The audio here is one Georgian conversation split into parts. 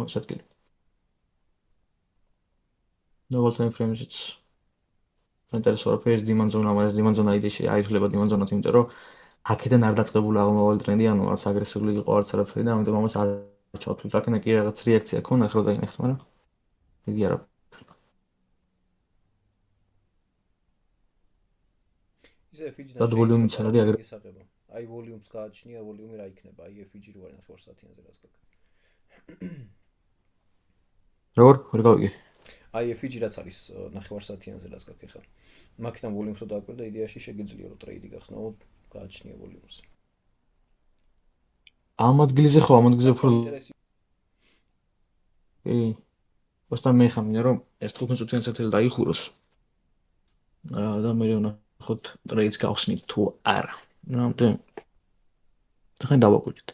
არის ადგილი. Double time frames-იც საინტერესო არაფერი, demand zone ამას demand zone ID-ში აიხლება demand zone-ად, იმიტომ რომ აქედან არ დაწყებული აღმავალი ტრენდი, ანუ არც აგრესიული იყო, არც არაფერი და ამიტომ ამას არ ჩავთვლით. აქედან კი რაღაც რეაქცია ქონა, ხო დაინახეთ, მაგრამ იგი არა. ისე FG-დან და ვოლიუმიც შეიძლება არ არის არაფერი აგრე. გესაღება. აი ვოლიუმს გააჩნია, ვოლიუმი რა იქნება? აი FG რო არის 9 საათიანზე რაც გაქვს. როგორ გავიგე? აი FG რაც არის 9 საათიანზე რაც გაქვს ახლა. მაქედან ვოლიუმს რო დააკვირდა, იდეაში შეგიძლია რომ ტრეიდი გახსნაო, გააჩნია ვოლიუმს. ამ ადგილზე ხო, ამ ადგილზე კაცო, უფრო ინტერესი კი. просто მე ხამინე რომ ეს 15 წუთიან საათელი დაიხუროს. და მე ვნახოთ ტრეიდს გავხსნით თუ არა. ნამდვილ ხან დავაკვირდით.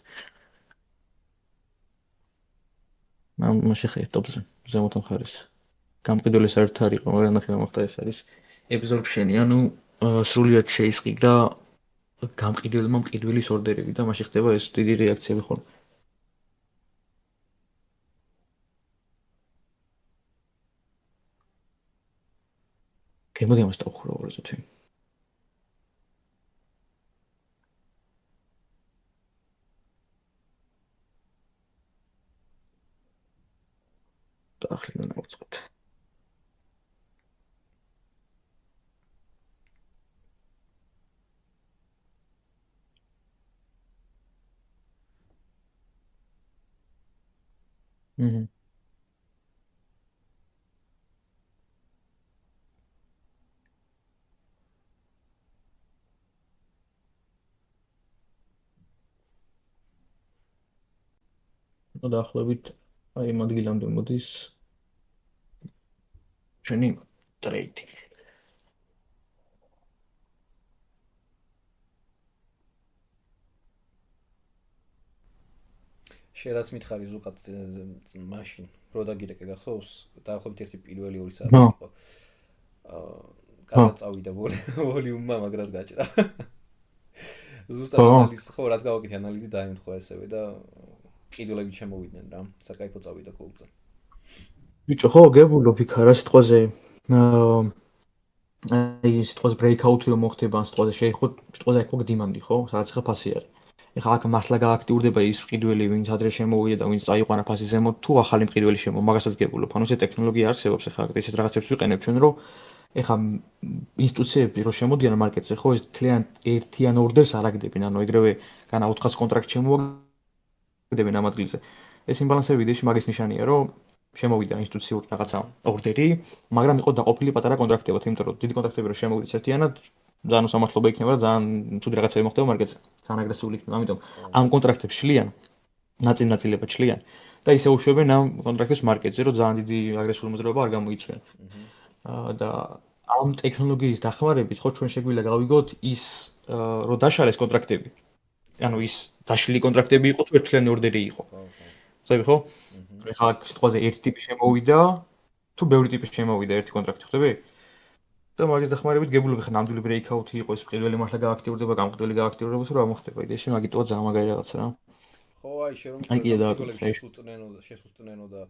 მან შეხედე ტოპზე, ზემოთ მხარეს. გამყიდველი საერთოდ არ იყო, მაგრამ ნახე რა მოხდა, ეს არის absorption-ი, ანუ სრულიად შეისყიდა გამყიდველმა მყიდველის ორდერები და მაშინ ხდება ეს დიდი რეაქციები ხოლმე. გემოდი ამას დავხურო ორი წუთი. და ახლა დავწყოთ. Mhm. დაახლოებით აი ამ ადგილამდე მოდის ჩვენი ტრეიდი. შენ რაც მითხარი ზუკად მაშინ რო დაგირეკე გახსოვს, დაახლოებით ერთი პირველი 2 ხო, საათი იყო. აა ხო, კარგად წავიდა ვოლიუმმა, მაგრად გაჭრა. ზუსტად ხო. ანალიზი ხო რაც გავაკეთე ანალიზი დაემთხვა ესევე და ყიდულებით შემოვიდნენ რა. საკაიფო წავიდა გოლზე. ბიჭო, ხო, გებულობ იქ რა სიტყვაზე. აი სიტყვაზე breakout-ი რომ მოხდება, ან სიტყვაზე შეიხოთ, სიტყვაზე იქ ხო demand-ი, ხო? სადაც ხა ფასი არის. ეხლა აქ მართლა გააქტიურდება ის მყიდველი, ვინც ადრე შემოვიდა და ვინც წაიყვანა ფასის ზემოთ, თუ ახალი მყიდველი შემო, მაგასაც გებულობ. ანუ ეს ტექნოლოგია არსებობს, ეხლა ესეთ რაღაცებს ვიყენებ ჩვენ, რომ ეხლა ინსტიტუციები რო შემოდიან მარკეტზე, ხო, ეს თლიან ერთიან ორდერს არ აგდებენ, ანუ ეგრევე განა 400 კონტრაქტ შემოაგდებენ ამ ადგილზე. ეს იმბალანსები იდეაში მაგის ნიშანია, რომ შემოვიდა ინსტიტუციური რაღაცა ორდერი, მაგრამ იყო დაყოფილი პატარა კონტრაქტებად, იმიტომ რომ დიდი კონტრაქტები რო შემოვიდეს ერთიანად, ძალიან უსამართლობა იქნება და ძალიან ცუდი რაღაცები მოხდება მარკეტზე. ძალიან აგრესიული იქნება, ამიტომ ხო. ამ კონტრაქტებს შლიან, ნაწილ-ნაწილებად შლიან და ისე უშვებენ ამ კონტრაქტებს მარკეტზე, რომ ძალიან დიდი აგრესიული მოძრაობა არ გამოიწვიონ. Mhm. და ამ ტექნოლოგიის დახმარებით ხო ჩვენ შეგვიძლია გავიგოთ ის რომ დაშალეს კონტრაქტები. ანუ ხო. ის დაშლილი კონტრაქტები იყო თუ ერთლიანი ორდერი იყო. ხო, ხო. ხსები ხო? Mhm. ეხლა აქ სიტყვაზე ერთი ტიპი შემოვიდა, თუ ბევრი ტიპი შემოვიდა ერთი კონტრაქტი, ხდები? და მაგის დახმარებით გებულობ ხა ნამდვილი breakout-ი იყო, ეს მყიდველი მართლა გააქტიურდება, გამყიდველი გააქტიურდება, თუ რა მოხდება? იდეაში მაგიტოა ძალიან მაგარი რაღაცა რა. ხო, აი შენ რომ აი მითხრა კიდე გამყიდველები დააკვირდე. შესუსტნენო და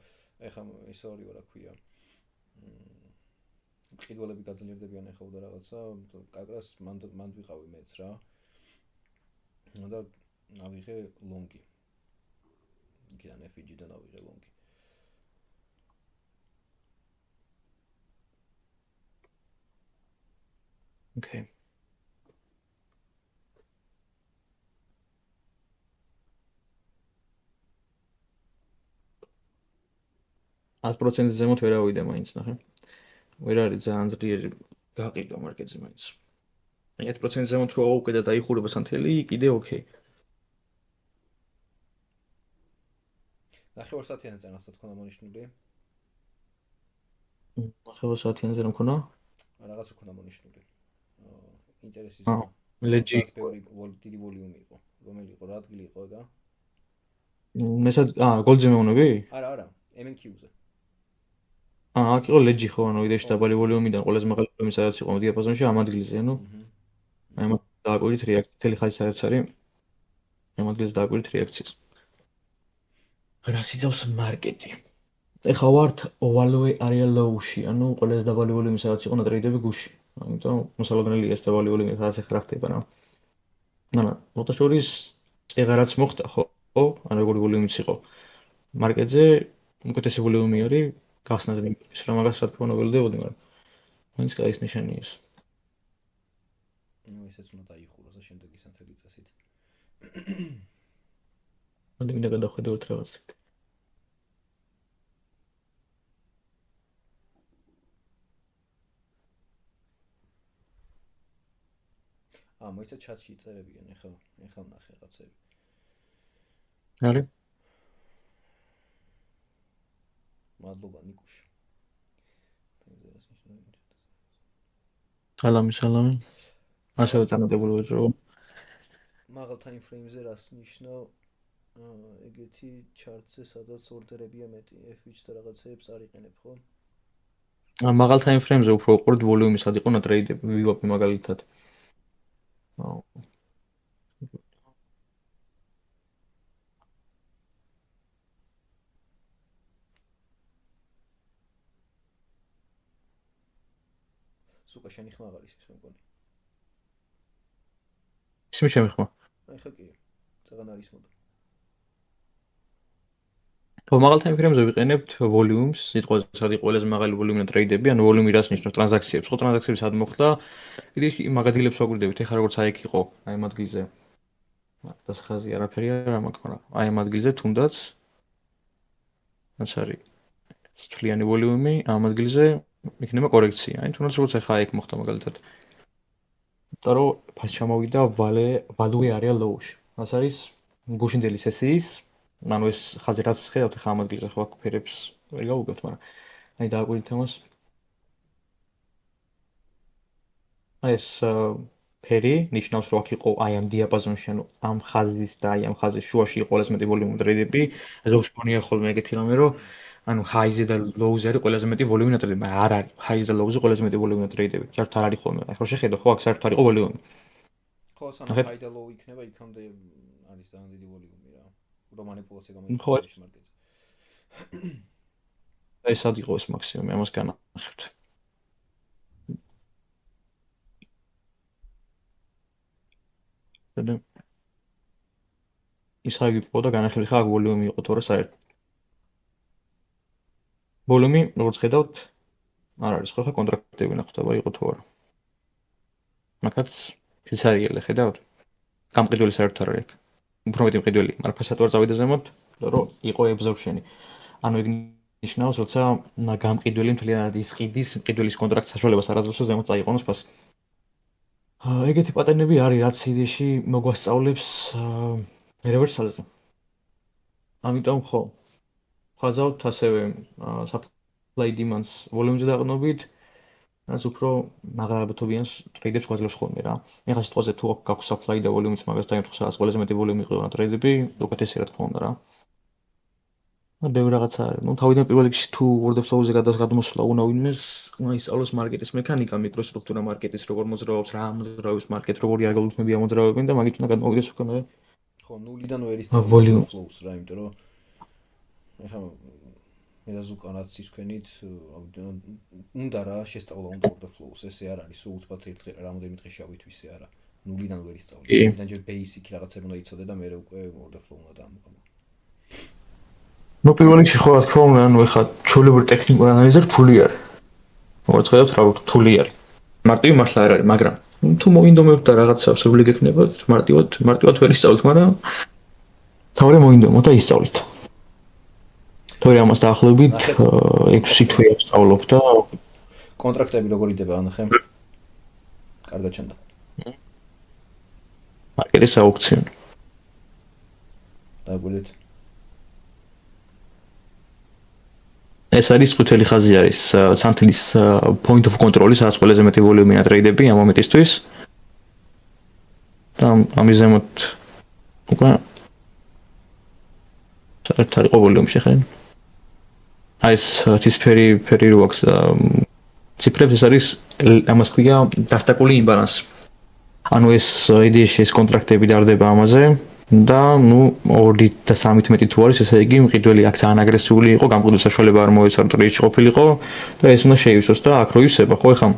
ეხა ის ორი რა ქვია. მყიდველები გაძლიერდებიან ეხა და რაღაცა, კაკრას მანდ ვიყავი მეც რა. და ავიღე ლონგი. იქიდან FG-დან ავიღე ლონგი. Okay. ას პროცენტზე ზემოთ ვერ ავიდა მაინც ნახე. ვერ არის ძალიან ძლიერი გაყიდვა მარკეტზე მაინც. 1% ზემოთ რო აუკე და დაიხურება სანთელი, კიდე ოკეი. 9 საათიანი წინასწარ თქონდა მონიშნული. 9 საათიანზე რომ ქონა? რაღაცა ქონდა მონიშნული. ინტერესის აა, ზონა. ლეჯი. სადაც ბევრი დიდი ვოლიუმი იყო. რომელი იყო, რა ადგილი იყო ეგა? მესად, გოლძე მეუბნები? არა, არა, MNQ-ზე. აქ იყო ლეჯი ხო, ანუ იდეაში ხო, დაბალი ლეჯი. ვოლიუმიდან ყველაზე მაღალი ვოლიუმი სადაც იყო დიაპაზონში ამ ადგილზე, ანუ Mhm. აი ამ დააკვირდით რეაქცია, თელი ხალხი სადაც არის, ამ ადგილზე დააკვირდით რეაქციას. რას იწევს მარკეტი? ეხლა ვართ overvalue area low-ში, ანუ ყველაზე დაბალი ვოლიუმი სადაც იყო ტრეიდები გუშინ. ამიტომ მოსალოდნელია ეს დაბალი ვოლიუმი, სადაც ეხლა ხდება რა. მაგრამ მოთაშორის ეღარაც მოხდა, ხო? ან როგორი ვოლიუმიც იყო. მარკეტზე უკეთესი ვოლიუმი არის გასნაძრი ის რა მაგას რა თქმა უნდა ველოდებოდი, მაგრამ მაინც კაი ის ნიშანია ეს. ნუ ესეც უნდა დაიხუროს და შემდეგ ისანთელი წესით. მოდი მინდა გადავხედოთ რაღაც. მოიცა ჩატში წერებიან, ეხლა ვნახე რაღაცები. არის? მადლობა ნიკუშ. სალამი. ასევე წანადებული ვეძრო. მაღალ time frame-ზე რას ნიშნავ? ეგეთი ჩარტზე სადაც ორდერებია მეტი, FX და რაღაცეებს არ იყენებ, ხო? მაღალ time frame-ზე უფრო უყურეთ ვოლიუმი სად იყო ტრეიდები, ვიგოპი მაგალითად. სუკა შენი ხმა აღარ ისმის მე მგონი. ისმის ჩემი ხმა. ხა კი. წაგან არის მოდა. მაღალ time frame-ზე ვიყენებთ ვოლიუმს, სიტყვაზე სად იყო ყველაზე მაღალი ვოლიუმი ტრეიდები, ანუ ვოლიუმი რას ნიშნავს ტრანზაქციებს, ხო ტრანზაქციები სად მოხდა? კიდე იმ მაგადილებს ვაგვირდებით, ეხლა როგორც აი იქ იყო, აი ამ ადგილზე. დასახაზი არაფერი არ მაქვს, მაგრამ აი ამ ადგილზე თუნდაც რაც არის თვლიანი ვოლიუმი, ამ ადგილზე იქნება კორექცია. აი თუნდაც როგორც ეხლა აი იქ მოხდა მაგალითად. იმიტომ რომ ფასი ჩამოვიდა value area low-ში. რაც არის გუშინდელი სესიის ანუ ეს ხაზი რაც ხედავთ ხა ამ ადგილზე ხო აქ ფერებს ვერ გავუგებთ, მაგრამ აი დააკვირდით ამას. აი ეს ფერი ნიშნავს რომ აქ იყო აი ამ დიაპაზონში, ანუ ამ ხაზის და აი ამ ხაზის შუაში იყო ყველაზე მეტი ვოლიუმი ტრეიდები. ზოგს მგონია ხოლმე ეგეთი რამე რომ ანუ ჰაიზე და ლოუზე არის ყველაზე მეტი ვოლიუმი ტრეიდები, მაგრამ არ არის. ჰაიზე და ლოუზე ყველაზე მეტი ვოლიუმი ტრეიდები. საერთოდ არ არის ხოლმე. ახლა შეხედო ხო აქ საერთოდ არ იყო ვოლიუმი. ხო, სანამ ჰაი და ლოუ იქნება, იქამდე არის ძალიან დიდი ვოლიუმი რა. რომ მანიპულაცია გამოიხატოს მარკეტზე. აი სად იყო ეს მაქსიმუმი, ამას განახებთ. და ის რა იყო და განახილე ხა ვოლიუმი იყო თორე საერთოდ. ვოლიუმი როგორც ხედავთ არ არის, ხო ხა კონტრაქტები ნახდება იყო თუ არა. მაგაც შეიძლება ხედავთ. გამყიდველი საერთოდ არ არის. უფრო მეტი მყიდველი, მაგრამ ფასად ვარ წავიდა ზემოთ, რომ იყო აბსორბშენი. ანუ ეგ ნიშნავს, როცა გამყიდველი მთლიანად ისყიდის მყიდველის კონტრაქტს საშუალებას არ აძლევს ზემოთ წაიყვანოს ფასი. ეგეთი პატერნები არის, რაც იდეაში მოგვასწავლებს რევერსალზე. ამიტომ ხო. ხაზავთ ასევე supply demands ვოლიუმზე დაყრდნობით, რაც უფრო მაღალაბათობიან ტრეიდებს გვაძლევს ხოლმე რა. ეხლა სიტყვაზე თუ გაქვს supply და ვოლიუმიც მაგას დაემთხვა, სადაც ყველაზე მეტი ვოლიუმი იყო ტრეიდები, უკეთესი რა თქმა უნდა რა. ბევრი რაღაცა არის. ნუ თავიდან პირველ რიგში თუ order flow-ზე გადმოსვლა უნდა ვინმეს, უნდა ისწავლოს მარკეტის მექანიკა, მიკროსტრუქტურა მარკეტის, როგორ მოძრაობს, რა მოძრაობს მარკეტი, როგორი ალგორითმები ამოძრავებენ და მაგით უნდა გადმოვიდეს უკვე მე. ხო, ნულიდან ვერ ისწავლო order flow-ს რა, იმიტომ რომ ეხლა მე და ზუკანაც ისქვენით უნდა რა შესწავლა order flow-ს, ესე არ არის, სულ უცბად რამოდენიმე დღეში ავითვისე არა. ნულიდან ვერ ისწავლე. ნულიდან ჯერ basic რაღაცები უნდა იცოდე და მე უკვე order flow უნდა დამოყო. ნუ პირველ რიგში ხო რა თქმა უნდა, ანუ ეხლა ჩვეულებრივ ტექნიკურ ანალიზზე რთული არის. როგორც ხედავთ, რა რთული არის. მარტივი მართლა არ არის, მაგრამ თუ მოინდომებთ და რაღაცა სულები გექნებათ, მარტივად ვერ ისწავლეთ, მაგრამ თავი მოინდომოთ და ისწავლეთ. თორე ამას დაახლოებით 6 თვე ავსწავლობ და კონტრაქტები როგორ იდება ანახე? კარგად ჩანდა. მარკეტის აუქციონი. დაგვიდეთ. ეს არის ყვითელი ხაზი არის სანთლის point of control-ის, სადაც ყველაზე მეტი ვოლიუმია ტრეიდები ამ მომენტისთვის. და ამის ზემოთ უკვე საერთოდ არ იყო ვოლიუმი შეხენ. აი ეს ციფრი რო აქვს ციფრებს ეს არის ამას ქვია დასტაკული იმბალანსი. ანუ ეს იდეაში ეს კონტრაქტები დარდება ამაზე, და ნუ 2 და 3-ით მეტი თუ არის, ესე იგი მყიდველი აქ ძალიან აგრესიული იყო, გამყიდვის საშუალება არ მოეცა, ტრიჩი ყოფილიყო და ეს უნდა შეივსოს და აქ რო ივსება, ხო ეხა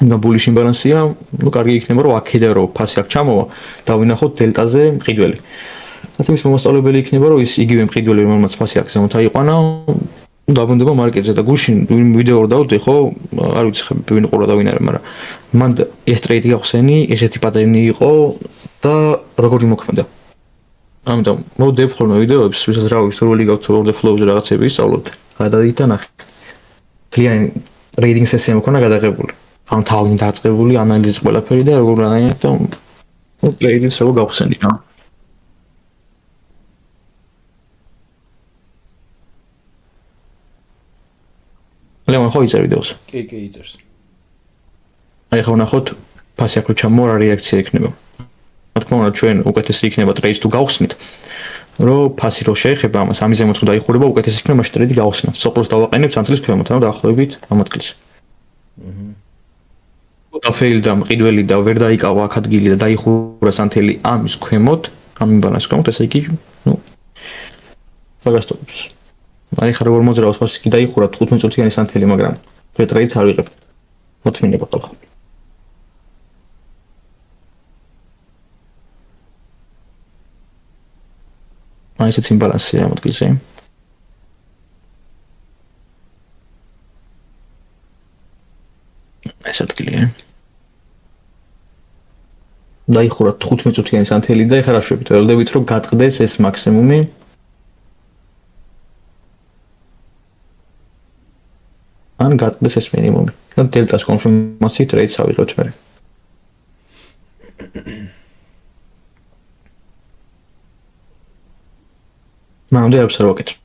და ბულიში იმბალანსია, ნუ კარგი იქნება რომ აქედან რო ფასი აქ ჩამოვა და ვინახოთ დელტაზე მყიდველი. რაც იმის მომასწავლებელი იქნება რომ ის იგივე მყიდველი რომელმაც ფასი აქ ზემოთ აიყვანა, დაბრუნდება მარკეტზე და გუშინ ვიდეო რო დავდე, ხო, არ ვიცი ხე ვინ ყურა და ვინ არა, მაგრამ მან ეს ტრეიდი ახსენი, ესეთი პატერნი იყო და როგორი მოქმედა. ამიტომ მოვდებ ხოლმე ვიდეოებს, ვისაც რა ვიცი, სრული გაქვთ order flow-ზე რაღაცები ისწავლოთ. გადადით და ნახეთ. კლიენტი ტრეიდინგ სესია მქონა გადაღებული. ან თავი დაწყებული, ანალიზი ყველაფერი და როგორ განაიარეთ და ნუ ტრეიდინგს როგორ გავხსენით, რა. ლეონ ხო იწერ ვიდეოს? კი, იწერს. აი ხო ნახოთ ფასი აქ რო ჩამოვა რა რეაქცია იქნება. რა თქმა უნდა ჩვენ უკეთესი იქნება ტრეიდს თუ გავხსნით, რომ ფასი რო შეეხება ამას, ამის ზემოთ თუ დაიხურება, უკეთესი იქნება მაშინ ტრეიდი გავხსნათ. სოყლოს დავაყენებთ სამთლის ქვემოთ, ანუ დაახლოებით ამ ადგილზე. დაფეილდა მყიდველი და ვერ დაიკავა აქ ადგილი და დაიხურა სანთელი ამის ქვემოთ, ამ იმბალანსის ქვემოთ, ესე იგი, ნუ ფაგასტობს. აი ხარ როგორ მოძრაობს ფასი კი დაიხურა 15 წუთიანი სანთელი, მაგრამ ტრეიდს არ ვიღებ. მოთმინება ყავ. აი ესეც იმბალანსია ამ ადგილზე. ეს ადგილია. დაიხურა 15 წუთიანი სანთელი და ეხლა რა შვებით, ველოდებით რომ გატყდეს ეს მაქსიმუმი. ან გატყდეს ეს მინიმუმი. და დელტას კონფირმაციით ტრეიდს ავიღებთ მე. მანამდე არც არ ვაკეთებ.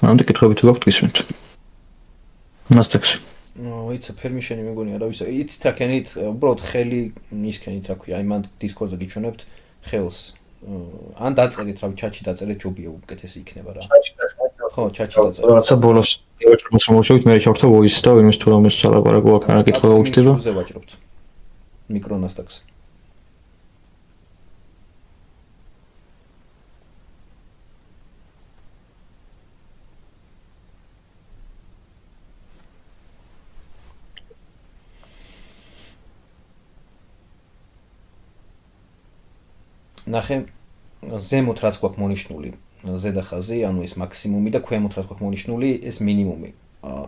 მანამდე კითხვები თუ გაქვთ გისმენთ. მასტექს. It's a permission მეგონია რა ვიცი. It's თაკენით, უბრალოდ ხელი ისქენით, რა ქვია, აი მან Discord-ზე გიჩვენებთ ხელს. ან დაწერით, რავი, ჩატში დაწერეთ, ჯობია უკეთესი იქნება რა. ხო, ჩატში დაწერეთ. რაღაცა ბოლოს ვაჭრობთ შემოშევით, მე ჩავრთა voice და ვინმეს თუ რამეს სალაპარაკო აქ არა კითხვა გაუჩნდება. ზე ვაჭრობთ. მიკრონასტაკს. ნახე ზემოთ რაც გვაქვს მონიშნული ზედა ხაზი, ანუ ეს მაქსიმუმი და ქვემოთ რაც გვაქვს მონიშნული ეს მინიმუმი.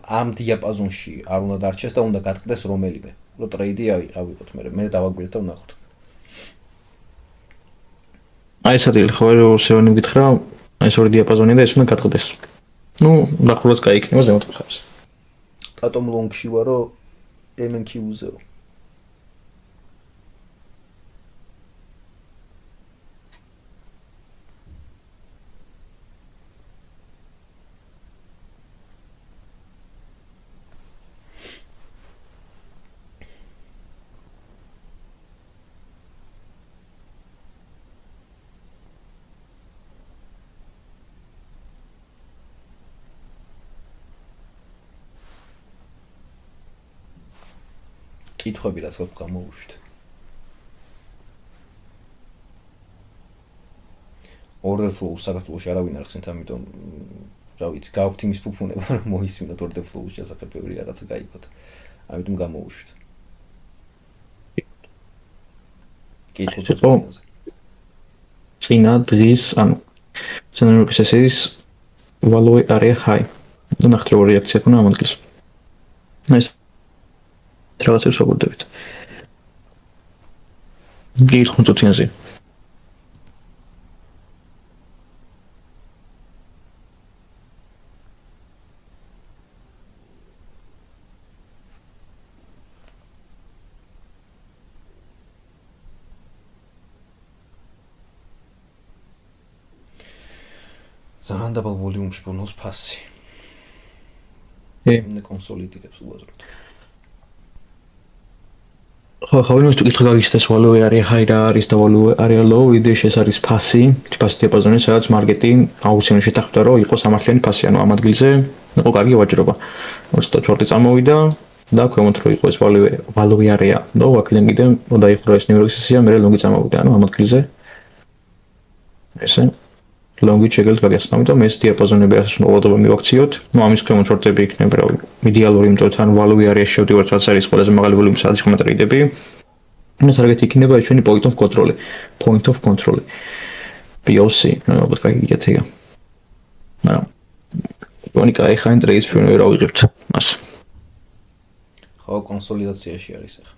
ამ დიაპაზონში არ უნდა დარჩეს და უნდა გატყდეს რომელიმე. რომ ტრეიდი ავიღოთ მე დავაგვირდეთ და ვნახოთ. აი ეს ადგილი ხო სევანი მგითხრა, ეს ორი დიაპაზონი და ეს უნდა გატყდეს. ნუ დახურაც კაი იქნება ზემოთ მხარეს. Atom long-ში ვარო MNQ-ზე. კითხვები რაც გაქვთ გამოუშვით. order flow საქართველოში არავინ არ ხსენთ, ამიტომ რა ვიცი, გაქვთ იმის ფუფუნება რომ მოისმინოთ order flow-ში შესახებ ბევრი რაღაცა გაიგოთ. ამიტომ გამოუშვით. კითხვა წინა დღის, ანუ სცენარული სესიის value area high. და ნახეთ როგორ რეაქცია ქონა ამ ადგილს. ეს რაღაცებს ვაგულდებით. გიგ 5 წუთიანზე. ძალიან დაბალ ვოლიუმში ბონუს ფასი. კონსოლიდირებს უაზროდ. ხო, ვინმეს თუ კითხვა გაგიჩნდეს value area high და არის და value area low, იდეაში ეს არის ფასი, ფასი დიაპაზონი, სადაც მარკეტი აუცილებლად შეთანხმდა, რომ იყოს სამართლიანი ფასი, ანუ ამ ადგილზე იყო კარგი ვაჭრობა. 24 წამოვიდა და ქვემოთ რო იყო ეს value area, და აქედან კიდე დაიხურა ეს ნიუროქსისია, მე ლონგი წამოვიდა, ანუ ამ ადგილზე ესე long-ით შეგელთ გაგეცნო, ამიტომ ეს დიაპაზონები არის მოვადობა მივაქციოთ. ნუ ამის ქვემოთ შორტები იქნება, რავი, იდეალური, იმიტომ რომ თან value area შევდივართ, რაც არის ყველაზე მაღალი volume, სადაც ხმა ტრეიდები. ნუ თარგეტი იქნება ჩვენი point of control. POC, ალბათ კაიგეთია. მაგრამ ვონი კაი ხან ტრეიდს ჩვენ ვერ ავიღებთ მას. ხო, კონსოლიდაციაში არის ახლა.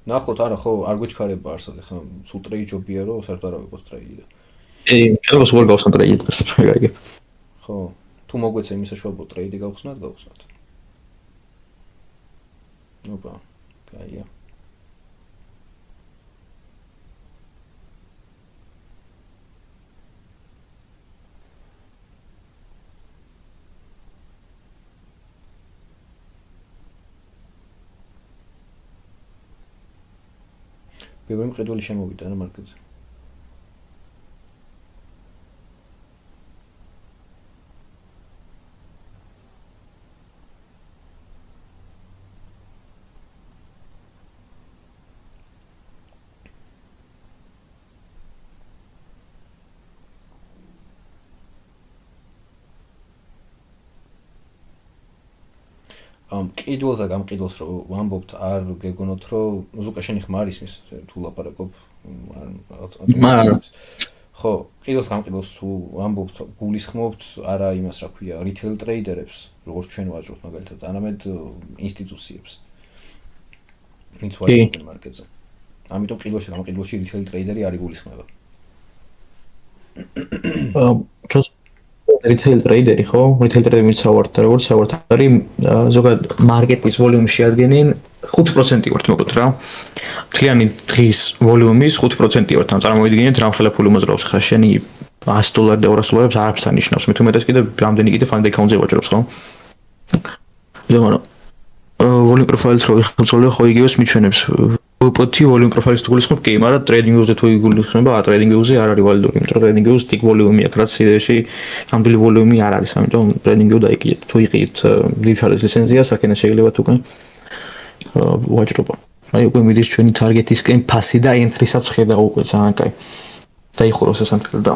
ნახოთ, არა ხო, არ გვეჩქარება არსად ახლა სულ ტრეიდ ჯობია რომ საერთოდ არ ავიღოთ ტრეიდი და. ხელს ვერ გავხსნა ტრეიდს, გაიგე. ხო, თუ მოგვეცა იმის საშუალებლად ტრეიდი გავხსნათ. ოპა, კაია. პირველი მყიდველი შემოვიდა რა მარკეტზე. მყიდველს და გამყიდველს რომ ვამბობთ არ გეგონოთ რომ მუსიკა შენი ხმა არის მის თუ ლაპარაკობ მაგრამ ხო ყიდველს გამყიდველს თუ ვამბობთ გულისხმობთ არა იმას რა ქვია retail trader-ებს როგორც ჩვენ ვაჭრობთ მაგალითად არამედ ინსტიტუციებს ვინც ვაჭრობენ მარკეტზე ამიტომ ყიდველში გამყიდველში retail trader-ი არ იგულისხმება retail trader-ი ხო? retail trader-ი მიცავართ და როგორც ავართ არის ზოგადად მარკეტის ვოლიუმში ადგენენ 5% ვართ მოკლედ რა. მთლიანი დღის ვოლიუმის 5% ვართ. ამ წარმოვიდგინეთ რამ ხელაფული მოძრაობს ხა შენი $100 და $200 არაფერს ანიშნავს. მე თუმეტეს კიდე რამდენი კიდე fund account-ზე ვაჭრობს ხო? ზოგადად volume profile-ს რო ვიხსოვე ხო იგივეს მიჩვენებს. პოტი volume profile-ს თუ გულისხმობ კი, მაგრამ trading view-ზე თუ იგულისხმება, trading view-ზე არ არის ვალიდური, იმიტომ რომ trading view-ს stick volume-ი აქვს, რაც სიდეში ამდელი volume-ი არ არის, ამიტომ trading view დაიკიდეთ. თუ იყიდეთ ლივშარის ლიცენზია, საქენა შეიძლება თუ კენ ვაჭრობა. აი უკვე მიდის ჩვენი target-ისკენ ფასი და entry-საც ხედავ უკვე ძალიან კაი. დაიხუროს ეს ანთელ და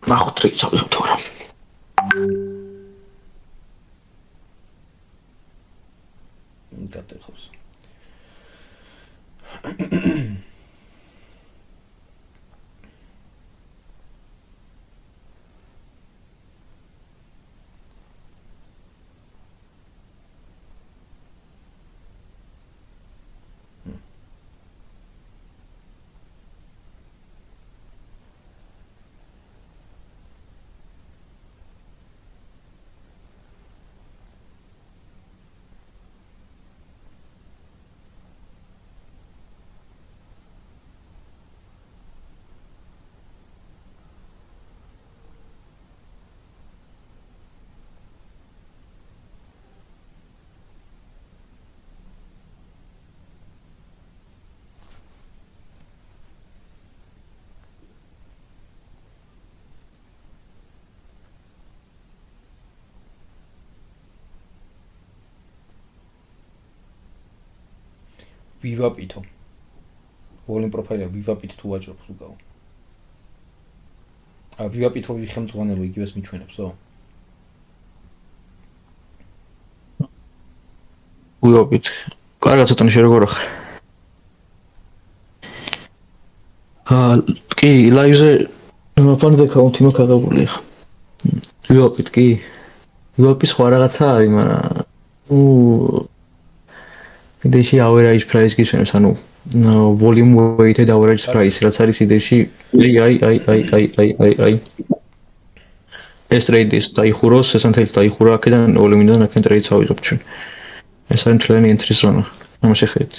ნახოთ რა იცავიღებ თუ არა. გატეხოს ვივაპითო volume profile-ი ვივაპით თუ ვაჭრობ უკავ ვივაპითო ვიხემწვანელო იგივეს მიჩვენებსო ვივაპით კარგად ცოტა შეგორ კი live-ზე ფონდ account-ი მოგაღებული ხა ვივაპით კი ვივაპის სხვა რაღაცა არის მაგრამ იდეაში average price გისვენებს, ანუ volume weighted average price, რაც არის იდეაში აი. ეს ტრეიდის დაიხუროს, ეს ანთელი დაიხურა აქედან volume-დან აქედან ტრეიდს ავიღებ ჩვენ. ეს არის მთლიანი entry zone. ამას შეხედეთ.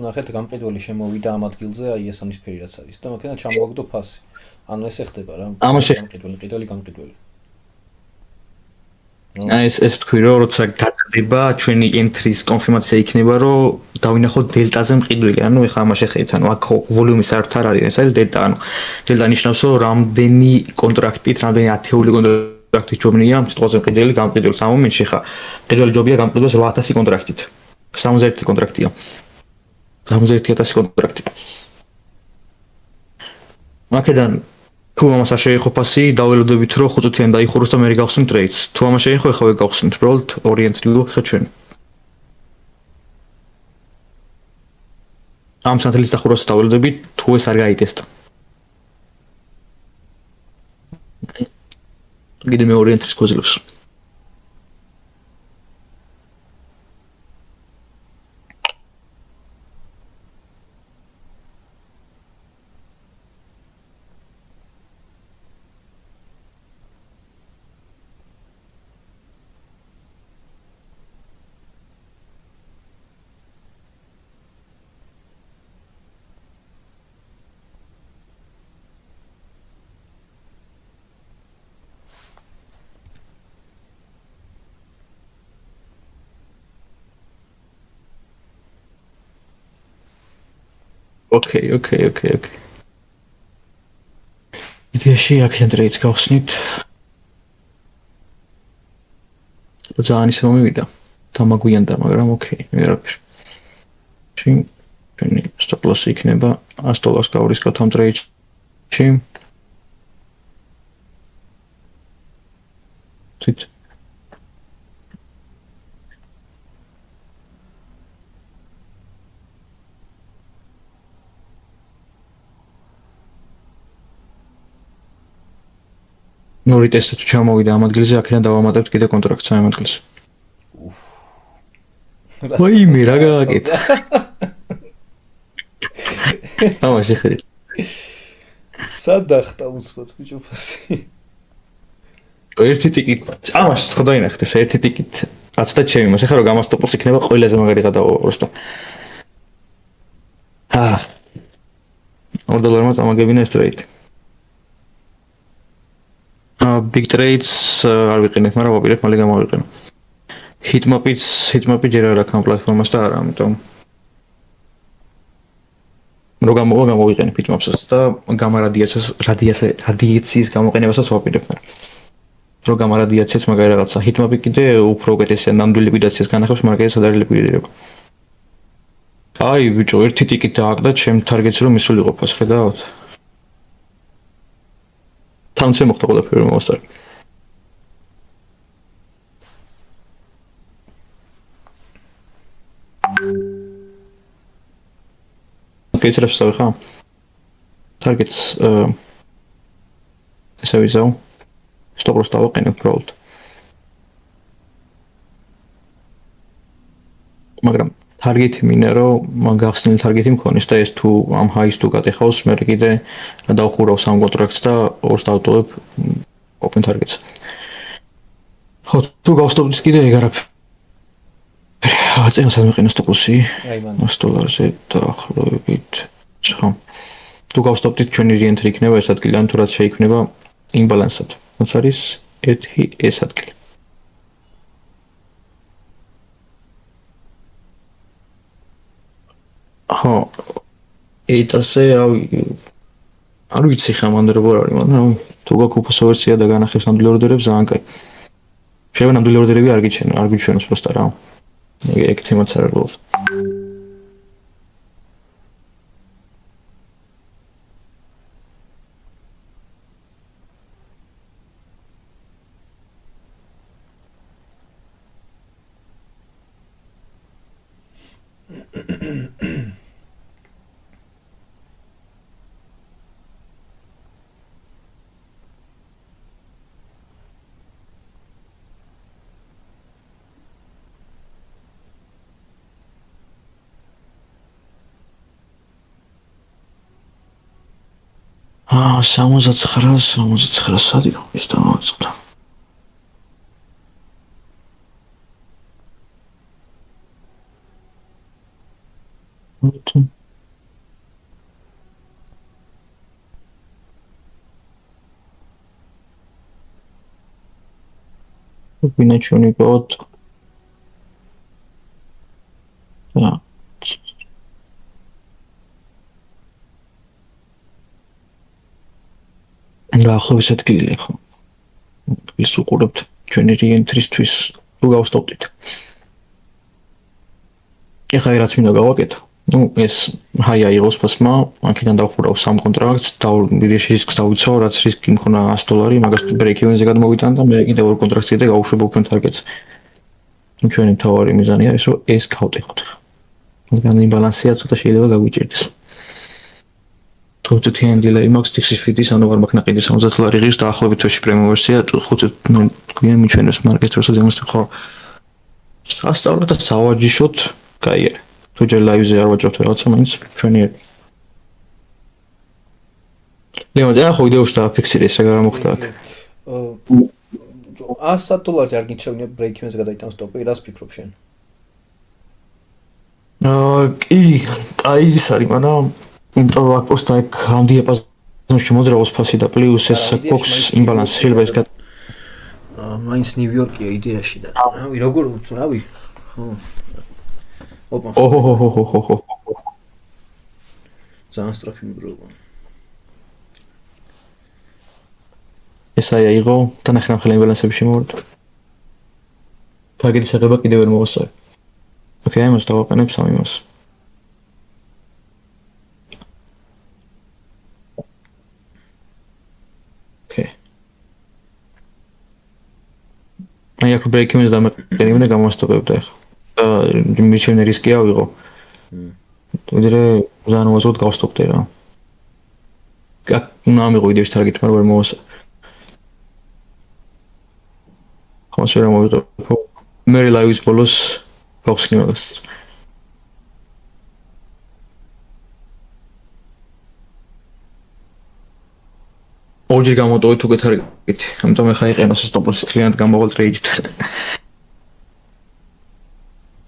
ნახეთ გამყიდველი შემოვიდა ამ ადგილზე, აი ეს ამის ფერი რაც არის და მაქედან ჩამოვაგდო ფასი. ანუ ესე ხდება რა. გამყიდველი. ეს თქვი რომ როცა გატყდება ჩვენი entry-ს კონფირმაცია იქნება რომ დავინახოთ დელტაზე მყიდველი. ანუ ეხლა ამას შეხედეთ, ანუ აქ ვოლიუმი საერთოდ არ არის, ეს არის დელტა. ანუ დელტა ნიშნავს რომ რამდენი კონტრაქტით, რამდენი ათეული კონტრაქტით კონტრაქტის ჯობნია სიტყვაზე მყიდველი გამყიდველს ამ მომენტში ხა მყიდველი ჯობია გამყიდველს 8000 კონტრაქტით 61 კონტრაქტია 61000 კონტრაქტი აქედან თუ ამას არ შეეხო ფასი დაველოდებით რომ 5 წუთიან დაიხუროს და მე გავხსნით ტრეიდს თუ ამას შეეხო ეხლა გავხსნით უბრალოდ ორიენტირებული ვიყავ ჩვენ ამ სანთლის დახურვას დაველოდებით თუ ეს არ გაიტესტა კიდე მე ორიენტრის გვაძლევს Okay. იდეაში აქედან ტრეიდს გავხსნით. ძალიან ისე მომივიდა. დამაგვიანდა, მაგრამ ოკეი, ვერაფერ. ჩვენი stop loss იქნება $100 გავრისკოთ ამ ტრეიდში. თვით ნორი ტესტი თუ ჩამოვიდა ამ ადგილზე, აქედან დავამატებთ კიდე კონტრაქტს ამ ადგილზე. ვაიმე, რა გააკეთა? ამაში ხრი. სადახტა უცბად ბიჭო ფასი. ერთი ტიკით, ამაში ხო დაინახეთ ეს ერთი ტიკით. რაც და ჩემი მას ახლა რომ გამასტოპოს იქნება ყველაზე მაგარი გადავა უბრალოდ. $2 ამაგებინა ეს ტრეიდი. Big trades არ ვიყენებ, მაგრამ ვაპირებ მალე გამოვიყენო. Hitmap-ი ჯერ არ აქვს ამ პლატფორმას და არა, ამიტომ რო გამოვიყენებ Hitmap-ს და რადიაციის გამოყენებასაც ვაპირებ. რო გამარადიაციაც მაგარი რაღაცა. Hitmap-ი კიდე უფრო უკეთესია ნამდვილი ლიკვიდაციას განახებს, მაგრამ კიდე სადარი ლიკვიდირება. აი, ბიჭო, ერთი ტიკით დააგდა ჩემ თარგეტს რომ მისულიყო ფას, ხედავთ? თანცე მოხდა ყველაფერი მომასწარ. ოკეი, რა შეставე ხა? თარგეტს ესე ვიზავ. Stop loss დავაყენებ უბრალოდ. მაგრამ თარგეტი მინდა რომ მაგახსნილი თარგეტი მქონდეს და ეს თუ ამ ჰაის თუ გატეხავს, მე კიდე დავხურავ სამ კონტრაქტს და ორს დავტოვებ open targets. ხო, თუ გავსტოპდით კიდე ეგ არაფერი. აწევს ამიყენო stop loss-ი. $100-ზე დაახლოებით. ხო. თუ გავსტოპდით ჩვენი re-entry იქნება ეს ადგილი, ან თუ რაც შეიქმნება imbalance-ად. რაც არის ეს ადგილი. ხო, ეტასე არ ვიცი ხა მანდ როგორ არის, მაგრამ თუ გაქვს უფასო ვერსია და განახებს ნამდვილ ორდერებს, ძალიან კაი. შეიძლება ნამდვილი ორდერები არ გიჩვენოს просто რა. ეგ თემაც არ არის. Ah, 69 სად იყო ეს დამოწყდა. ვინაჩუნი გოთ. და ახლობის ადგილია ხო. ის უყურებთ ჩვენი რეენტრისთვის თუ გავსტოპდით. ეხლა რაც მინდა გავაკეთო. Ну, ეს ჰაი აიღოს ფასმა, აქედან დავხურავ 3 კონტრაქტს, დიდი რისკს დავიცავ, რაც რისკი მქონა $100, მაგას break-even-ზე გადმოვიტან და მე კიდევ 2 კონტრაქტს კიდე გავუშვებ open targets. ჩვენი თავარი მიზანი არის, რომ ეს გავტეხოთ. მაგრამ იმბალანსია ცოტა შეიძლება გაგვიჭირდეს. თუ delay max 650-ის, ანუ ვარ მაქვს ნაყიდი $70 ღირს დაახლოებით თვეში პრემიუმ ვერსია, 5 გვიან მიჩვენებს მარკეტს, როცა დემონსტრირებ ხო. ასწავლოთ და სავარჯიშოთ, კაია. თუ ჯერ ლაივზე არ ვაჭრობთ რაღაცა, მაინც ჩვენიერი. დემო და ხო ვიდეოში დააფიქსირე ეს რა მოხდა აქ. $100 არ გიჩვენია break-even-ზე გადაიტან სტოპი, რას ფიქრობ შენ? კი, აი ის არის, მაგრამ იმიტომ რომ აქ პოსტა აქ ამ დიაპაზონში მოძრაობს ფასი და პლუს ეს Cox imbalance შეიძლება ეს მაინც ნიუ-იორკია იდეაში და რავი როგორ რავი ხო ოპა ოჰოჰოჰოჰოჰო ძალიან სწრაფი მიდროობა ეს აიღო და ნახე ხოლმე იმბალანსები შემოვარდა თარგეტის აღება კიდევ ვერ მოვასწრე ოკეი მას დავაყენებ 3 მას აი აქ break-even-ს დამეყენებინა გამოსტობებდა ახლა. მიჩვენე რისკი ავიღო. ვიდრე ძალიან უაზროდ გავსტოპდე რა. აქ უნდა ამიღო იდეაში თარგეტი, მაგრამ ვერ მოვასწრე. ხომ შეიძლება მოვიღო. მე ლაივის ბოლოს გავხსნი მაგას. ორჯერ გამოტოვეთ უკვე თარგეტი. ამიტომ ახლა იყენოს სტოპ-ლოს კლიენტ გამოვალ ტრეიდით.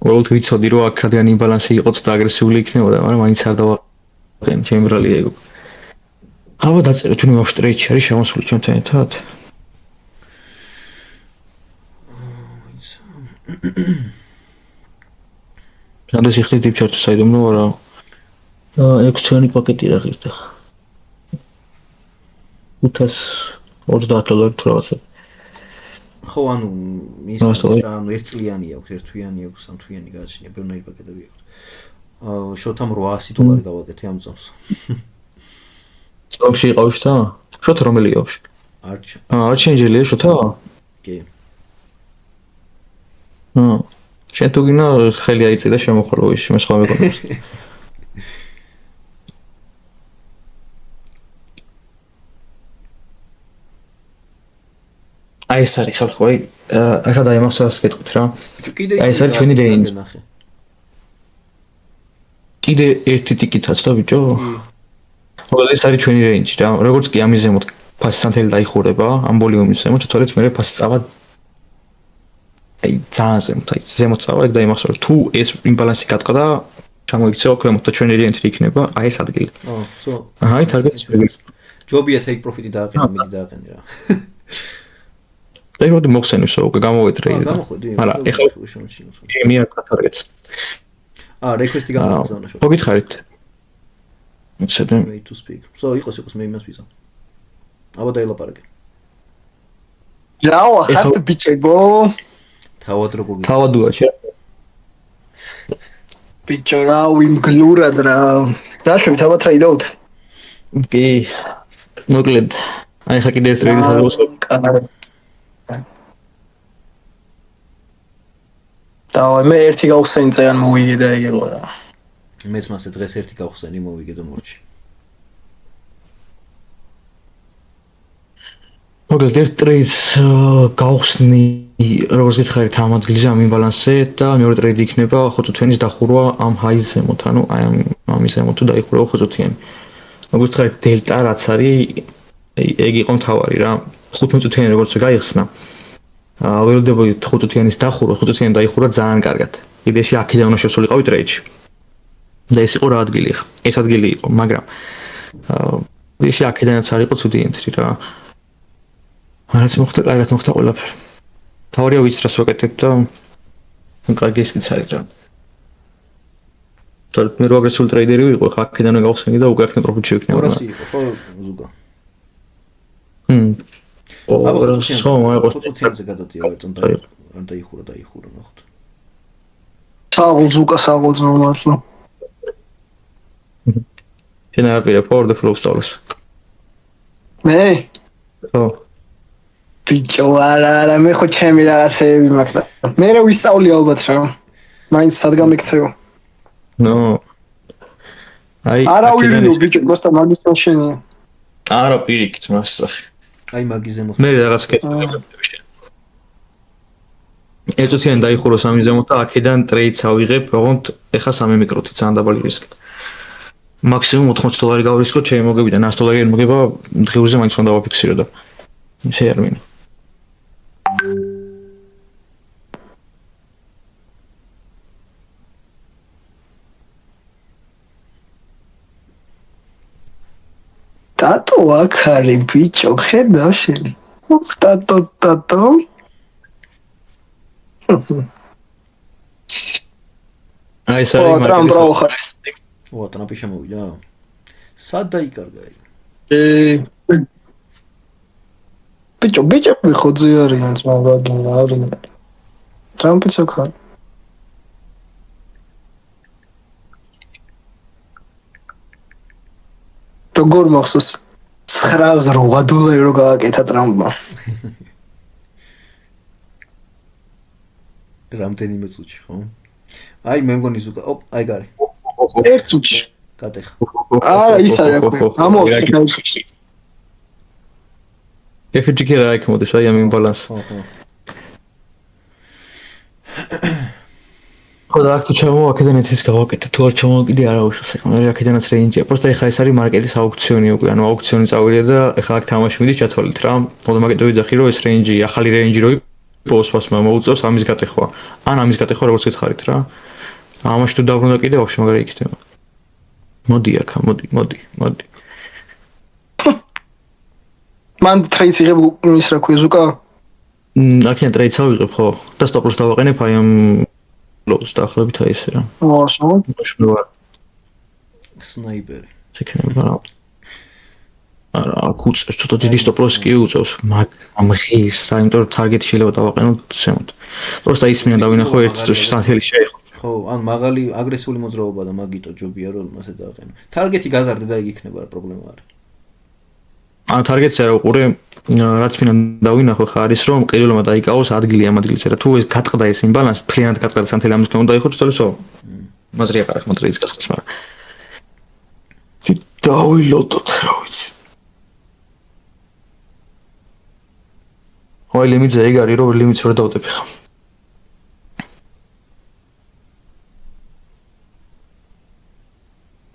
ვოლთ ვიცოდი რომ აქ რადგან იმბალანსი იყოს და აგრესიული იქნებოდა, მაგრამ მაინც არ დავაყენ ჩემბრალი ეგ. აბა დაწერეთ ჩვენ ვაფშე ტრეიდში არის შემოსული ჩვენთან ერთად. სანდეს იხდი დიპ ჩარტი საიდუმლო არა. 6 ჩვენი პაკეტი რა ღირდა. $530 თუ რაღაცა. ხო, ანუ ის რა, ანუ ერთწლიანი აქვს, ერთთვიანი აქვს, სამთვიანი გააჩნია, ბევრი პაკეტები აქვს. შოთამ $800 გავაკეთე ამ წამს. ოქში იყავს შოთა? შოთა რომელია ოქში? არჩ. არჩენჯელია შოთა? კი. შენ თუ გინდა ხელი აიწი და შემოხვალო ის მე სხვა მეკონებს. აი ეს არის ხალხო, აი ახლა დაიმახსოვროს გეტყვით რა. აი ეს არის ჩვენი რეინჯი. კიდე ერთი ტიკითაც და ბიჭო. მოკლედ ეს არის ჩვენი რეინჯი რა. როგორც კი ამის ზემოთ ფასი სანთელი დაიხურება, ამ ვოლიუმის ზემოთ, თორედ მე ფასი წავა აი ძალიან ზემოთ, აი ზემოთ წავა, ეგ დაიმახსოვრე. თუ ეს იმბალანსი გატყდა, ჩამოიქცევა ქვემოთ და ჩვენი რეინჯი იქნება აი ეს ადგილი. სო. აი თარგეტის მეგრ. ჯობია take profit-ი დააყენე, მიდი დააყენე რა. და როდი მოხსენებსო უკვე გამოვეტრეიდე. მაგრამ ეხლა მე არ გათარგეთს. request-ი გამოგზავნა შოთა. მოგითხარით. მიცადე. Way to speak. So იყოს მე იმას ვიზამ. აბა დაილაპარაკე. Now I have to be able. თავად როგორ გიგო. თავადუა შე. Bicho რა ვიმგლურად რა. დაშევით აბა ტრეიდოთ. კი. მოკლედ. აი ხა კიდე ეს რეიდის აღოს. და მე ერთი გავხსენი წეან მოვიგე და ეგელა რა. მეც მასე დღეს ერთი გავხსენი მოვიგე და მორჩი. მოკლედ ერთ ტრეიდს გავხსნი როგორც გითხარით ამ ადგილზე ამ იმბალანსზე და მეორე ტრეიდი იქნება ხოწუთიანის დახურვა ამ ჰაის ზემოთ, ანუ აი ამის ზემოთ თუ დაიხურვა ხოწუთიანი. როგორც გითხარით დელტა რაც არის ეგ იყო მთავარი რა. 15 წუთიანი როგორც გაიხსნა. ველოდებოდი 5 წუთიანის დახურვა, 5 წუთიანი დაიხურვა ძალიან კარგად. იდეაში აქედან უნდა შევსულიყავი ტრეიდში. და ეს იყო რა ადგილი ხა? ეს ადგილი იყო, მაგრამ იდეაში აქედანაც არ იყო ცუდი ენტრი რა. რაც მოხდა, კარგად მოხდა ყველაფერი. თავარია ვიცი რას ვაკეთებ და კარგი ისიც არის რა. თორე მე რო აგრესიული ტრეიდერი ვიყო, ხა აქედან გავხსენი და უკვე აქნე პროფიტი შევიქნები. 200 იყო ხო ზუგა. აბა ხო, ხუთწუთიანზე გადადია რა წონდა არ დაიხურა ნახოთ. საღოლ მართლა. შენ არ პირა for the flow სწავლეს. მე? ხო. ბიჭო, არა, მე ხო ჩემი რაღაცეები მაქვს და მე რა ვისწავლი ალბათ რა. მაინც სადგა მიქცეო. ნო. არა ვივლო ბიჭო, просто მაგის პროშენია. არა პირიქით მასახი. აი მაგიზე მოხდა. მე რაღაც კეთილობები. ეწუთიან დაიხურო 3 ზემოთ და აქედან ტრეიდს ავიღებ, ოღონდ ეხა 3 მიკროთი ძალიან დაბალი რისკი. მაქსიმუმ $80 გავრისკოთ, შემოგებიდან $100 არ მოგება, დღეებზე მაინც უნდა დავაფიქსირო და ისე არ მინდა. ტატო აქ არის ბიჭო, ხედავ შენ. ტატო. აი სარი ტრამპრაო ხარ. ტრამპი შემოვიდა. სად დაიკარგა ეგ? ბიჭო ხოძე არიან მაგაგინ არის. ტრამპიც აქ არის. როგორ მახსოვს $9.8 რო გააკეთა ტრამპმა. რამდენიმე წუთში ხო? აი მე მგონი ზუკა, აი გარი. ერთ წუთში. გადეხა. არა, ის არის აქ. ამოსი. FG რა იქ მოდის აი ამ იმბალანსს. ხო და აქ თუ აქედან ეთის გავაკეთე, თუ არ ჩამოვაკიდე არა უშავს ეხლა მე აქედანაც რეინჯია. просто ეხლა ეს არის მარკეტის აუქციონი უკვე, ანუ აუქციონი წავიდე და ეხლა აქ თამაში მიდის ჩათვალეთ რა. ხოლმე მაგეთო ვიძახი რომ ეს რეინჯი, ახალი რეინჯი რო იყოს ფასმა მოუწევს ამის გატეხვა. ან ამის გატეხვა როგორც გითხარით რა. ამაში თუ დავრუნდა კიდე ვაფშე მაგარი იქნება. მოდი აქა, მოდი. მან ტრეიდს იღებ ის რა ქვია ზუკა? აქიან ტრეიდს ავიღებ ხო? და სტოპ-ლოს დავაყენებ აი ამ ლოს დაახლოებით აი ესე რა. ვაშო. სნაიპერი. შეკენება. არა, აქ უწევს ცოტა დიდი სტოპ-ლოს კი უწევს, მაგრამ ღირს რა, იმიტომ რომ თარგეტი შეიძლება დავაყენოთ ზემოთ. просто ის მინდა დავინახო ერთ წუთში სანთელი შეეხო. ხო, ან მაღალი აგრესიული მოძრაობა და მაგიტო ჯობია რომ ასე დააყენო. თარგეტი გაზარდე და იქ იქნება რა პრობლემა არის. ან თარგეტს არა უყურე, რაც მინდა დავინახო ხა არის რომ ყიდულმა დაიკავოს ადგილი ამ ადგილზე რა. თუ ეს გატყდა ეს იმბალანსი, ფლიანად გატყდა სანთელი ამის გამო დაიხო თორესო. მაზრია კარგ მოტრეიც გახსნას, მაგრამ დავილოდოთ რა ვიცი. ой ლიმიტზე ეგ არის რომ ლიმიტს ვერ დავდებ ხა.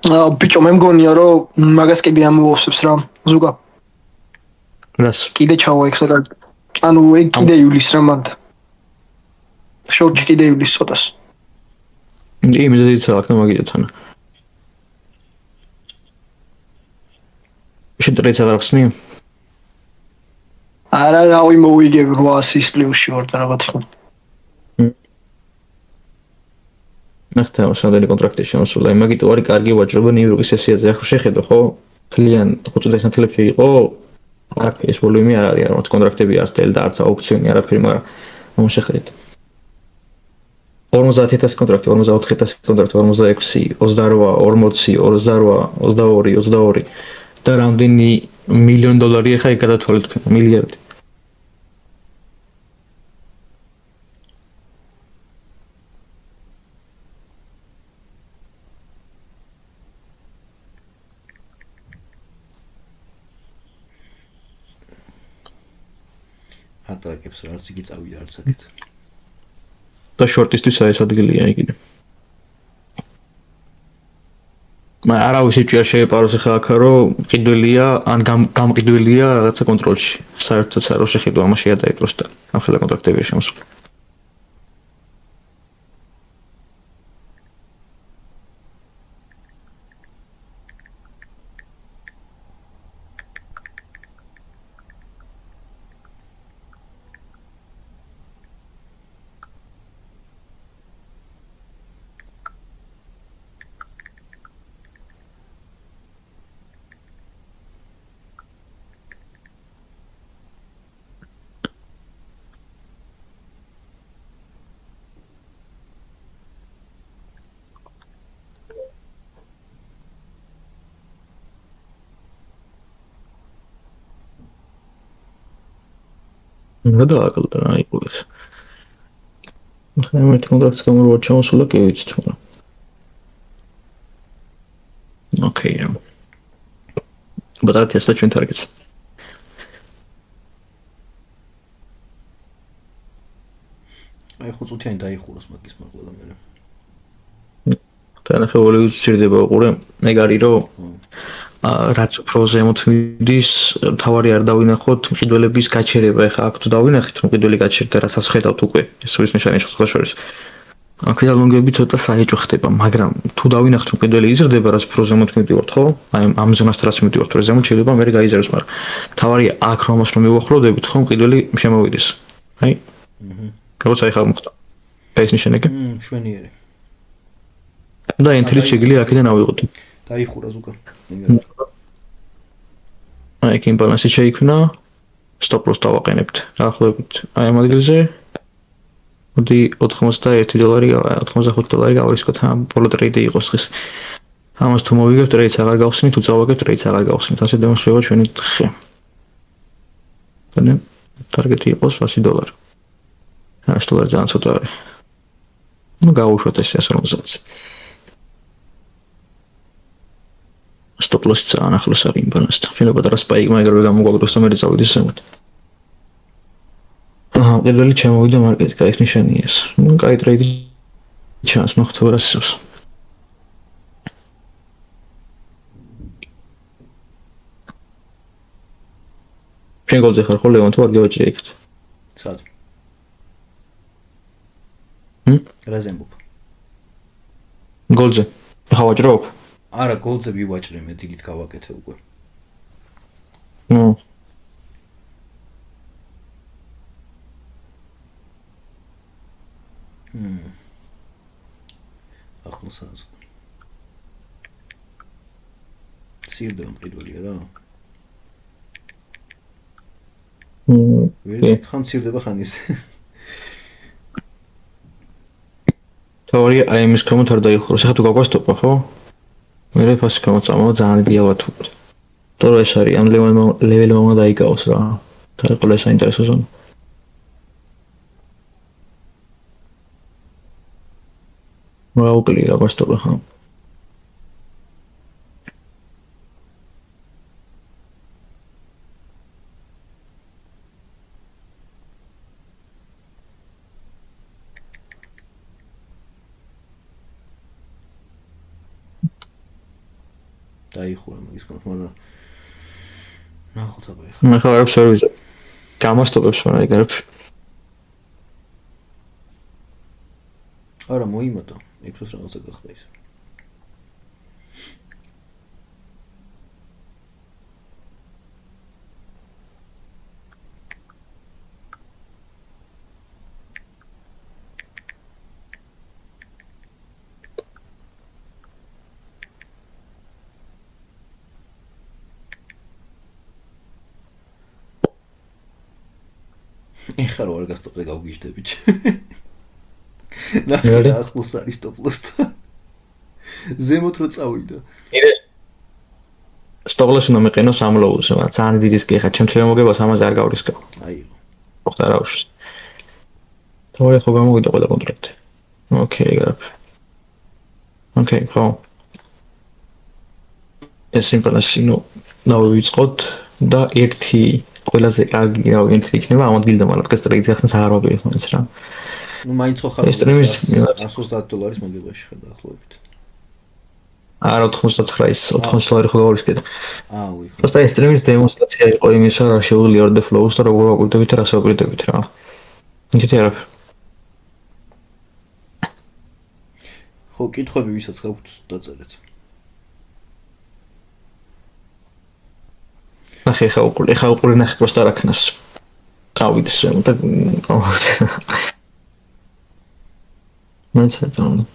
ბიჭო მე მგონია რომ მაგას კიდე ამოვავსებს რა ზუგა. რას? კიდე ჩავა ეგ საკარ. ანუ ეგ კიდე იulis რა მანდ. შორტი კიდე იulis ცოტას. იმედიც აქვს მაგიოთანა. შენ ტრეიდს აღარ ხსნი? არა რავი მოვიგებ 800 პლუსში ვარ და რაღაცა. ნახე მოსამდენი კონტრაქტი შემოსულა. მაგიტო არის კარგი ვაჭრობა ნიუ-იორკის სესიაზე. ახლა შეხედო ხო? ფლიან 5 წუთის ნათლებში იყო. აქ ეს ვოლუმი არ არის, არც კონტრაქტები არც დელ და არც აუქციონი არაფერი, მაგრამ მოშეხედეთ. 50000 კონტრაქტი, 44000 კონტრაქტი, 46, 28, 40, 28, 22 და რამდენი $1,000,000 ხა იქ გადათვალეთ თქვენ, მილიარდი. ატრაკებს რა არც იგი წავიდა არც აქეთ. და შორტისთვის ეს ადგილია იქიდან. არავის ეჭვია შეეპაროს ხა აქ რომ ყიდველია ან გამყიდველია რაღაცა კონტროლში. საერთოდ არ შეხედო ამაში ადაი პროსტა. ამ ხელა კონტრაქტები შემოსული. რა დააკლდა რა იყო ეს. ახლა მე კონტრაქტს გამოვარ ჩამოსულა კი ვიცით მაგრამ. Okay, yeah. But that is such targets. აი ხო წუთიანი დაიხუროს მაგის მაღლა და მე. თანახმად უწირდება უყურე მეგარი რომ რაც უფრო ზემოთ მიდის თავარი არ დავინახოთ მყიდველების გაჩერება ეხა აქ თუ დავინახეთ რომ მყიდველი გაჩერდა რასაც ხედავთ უკვე ეს არის ნიშანი შესაძლოა აქედან ლონგები ცოტა საეჭვო ხდება მაგრამ თუ დავინახოთ რომ მყიდველი იზრდება რაც უფრო ზემოთ მიდივართ ხო აი ამ ზონასთან რაც მიდივართ რომ ზემოთ შეიძლება მე გაიზარდოს მაგრამ თავარი აქ რომას რომ მივახლოვდებით ხო მყიდველი შემოვიდეს აი როგორც აი ხარ მოხდა ეს ნიშანი კი შვენიერი და ენთრი შეგვიძლია აქედან ავიღოთ დაიხურა ზუგა აი კი იმბალანსი შეიქმნა stop loss დავაყენებთ დაახლოებით აი ამ ადგილზე მოდი $81 $85 გავარისკოთ ამ ბოლო ტრეიდი იყოს ხის ამას თუ მოვიგებთ ტრეიდს აღარ გავხსნით თუ წავაგებთ ტრეიდს აღარ გავხსნით ასე დემონსტრირება ჩვენი ხე და ტარგეტი იყოს $100 $100 ძალიან ცოტა არის ну გავუშვათ ეს 150 stop loss-ს ანახლოს არის იმბალანსთან. შეიძლება პატარა spike მაგარები გამოგვაგდოს და მე წავიდეს ზემოთ. პირველი ჩემოვიდა მარკეტი, კაი ეს ნიშანია ეს. ну კაი ტრეიდი ჩანს მოხდება რასწავს. შენ გოლზე ხარ ხო ლევან თუ არ გავაჭრე იქით? სად? რა ზემბობ? გოლზე. ხა ვაჭრობ? არა, გოლზე ვივაჭრე მე დილით გავაკეთე უკვე. ახლოსაა. სირდება მყიდველია რა. ვერი ხან სირდება ხან ის. თორე აი მის კომენტარ დაიხუროს. ახლა თუ გაგვასტოპა ხო? მე ფასი გამოწამო ძალიან დიავათ უკვე. თორე ეს არის ამ ლეველმა უნდა დაიკავოს რა. და ყველა საინტერესო ზონა. მოუკლია გაგვასტოპა ხო? დაიხურა მაგის კონტ, მაგრამ ნახოთ აბა ეხლა. მე ხარ სერვიზი. გამოსტოპებს მაგრამ ეგრებ. არა მოიმატა, ექვსს რაღაცა გახდა ის. ეხლა რო არ გასტოპე გავგიჟდები. ნახე ახლოს არის სტოპლოსთან. ზემოთ რო წავიდა. სტოპლოსი უნდა მეყენო სამლოუს, მაგრამ ძალიან დიდი რისკი ხა ჩემ შემოგებას ამაზე არ გავრისკავ. აიო. მოხდა რა უშ. თორე ხო გამოვიდა ყველა კონტრაქტი. ოკეი, გრაფ. ოკეი, ხო. ეს იმპლანტი ნოვივიწყოთ და ერთი ყველაზე კარგი რაიონი იქნება ამ ადგილიდან მაგრამ დღეს ტრეიდი ახსნას აღარ ვაპირებ მაინც რა. ну მაინც ხო ხარ $130 მოგებაში ხარ დაახლოებით. არა 99-ის $80 ხო გავარისკეთ. უი. просто ეს ტრეიდის დემონსტრაცია იყო იმისა რა შეუძლია ორდერ ფლოუს და როგორ ვაკეთებით რა საკრიტებით რა. ისეთი არაფერი. ხო კითხვები ვისაც გაქვთ დაწერეთ. ახლა ეხა უყურე ნახე просто რაკნას. წავიდეს და მეცადონ.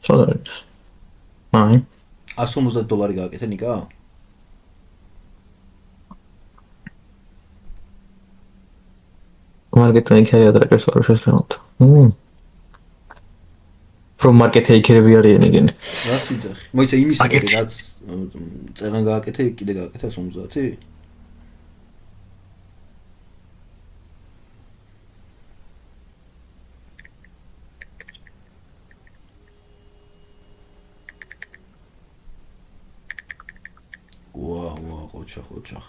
სოლარიც. აი. $150 გააკეთე ნიკა? მარკეტინგი ქერიადრაკეს ვარ შესაძლოა. from market taker-ები არიან ეგენი. რა სიძახი? მოიცა იმის რაც წეგან გააკეთე, კიდე გააკეთე 150? ხოჩა.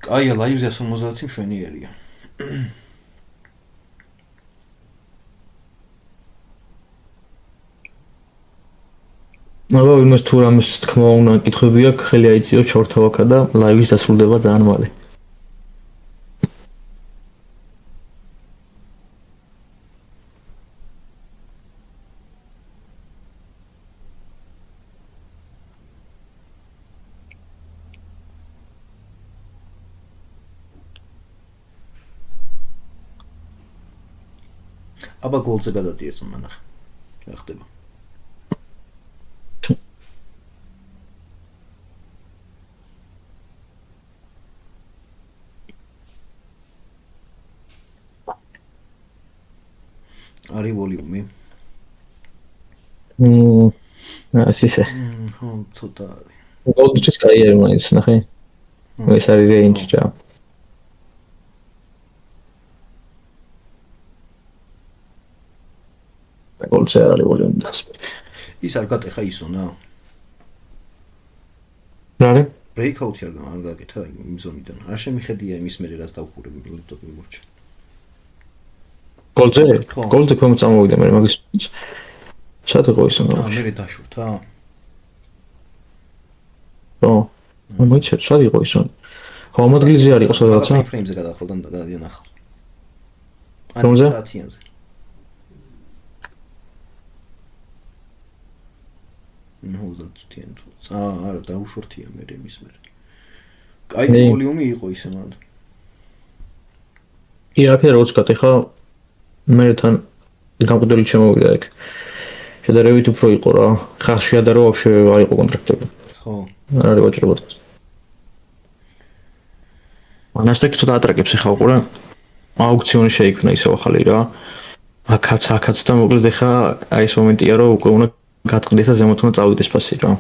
კაია ლაივზე 150 მშვენიერია. აბა იმას თუ რამეს თქმა უნდა კითხვები აქვს, ხელი აიწიო ჩორთავაკა და ლაივის დასრულდება ძალიან მალე. აბა გოლზე გადადიერს მანახ. რა ხდება? არის ვოლიუმი? ასისე. ხო, ცოტა არის. გოლდჩის კაი არის მაინც, ნახე. ეს არის რეინჯი ჯა. გოლდზე არის ვოლიუმი და ის არ გატეხა ისონა? რა არის? ბრეიქაუთი არ გაკეთა იმ ზონიდან. არ შემიხედია იმის მერე რაც დავხურე ლეპტოპი მორჩა. გოლდზე ქვემოთ წამოვიდა მე მაგის ჩატ იყო ისო მე დაშურთა? ხო მოიჩა ჩატ იყო ისო ხო ამადგილზე არ იყო სადღაცა ფრეიმზე გადახალდა და გადიანახა რომზე? საათიანზე ნუ ზაცთიან თუ არა დაუშორთია მე იმის მერე კაი ვოლიუმი იყო ისე მანდ იაკე როც გატეხა მე თან გამყიდველი შემოვიდა ეგ შედარებით უფრო იყო რა ხა შეადარო ვაფშე არ იყო კონტრაქტები ხო არ არის ვაჭრობა მანასტეკი ცოტა ატრაკებს ხა უყურე აუქციონი შეიქმნა ისე ახალი რა აქაც და მოკლედ ხა აი ეს მომენტია რომ უკვე უნდა გატყდეს და ზემოთ უნდა წავიდეს ფასი რა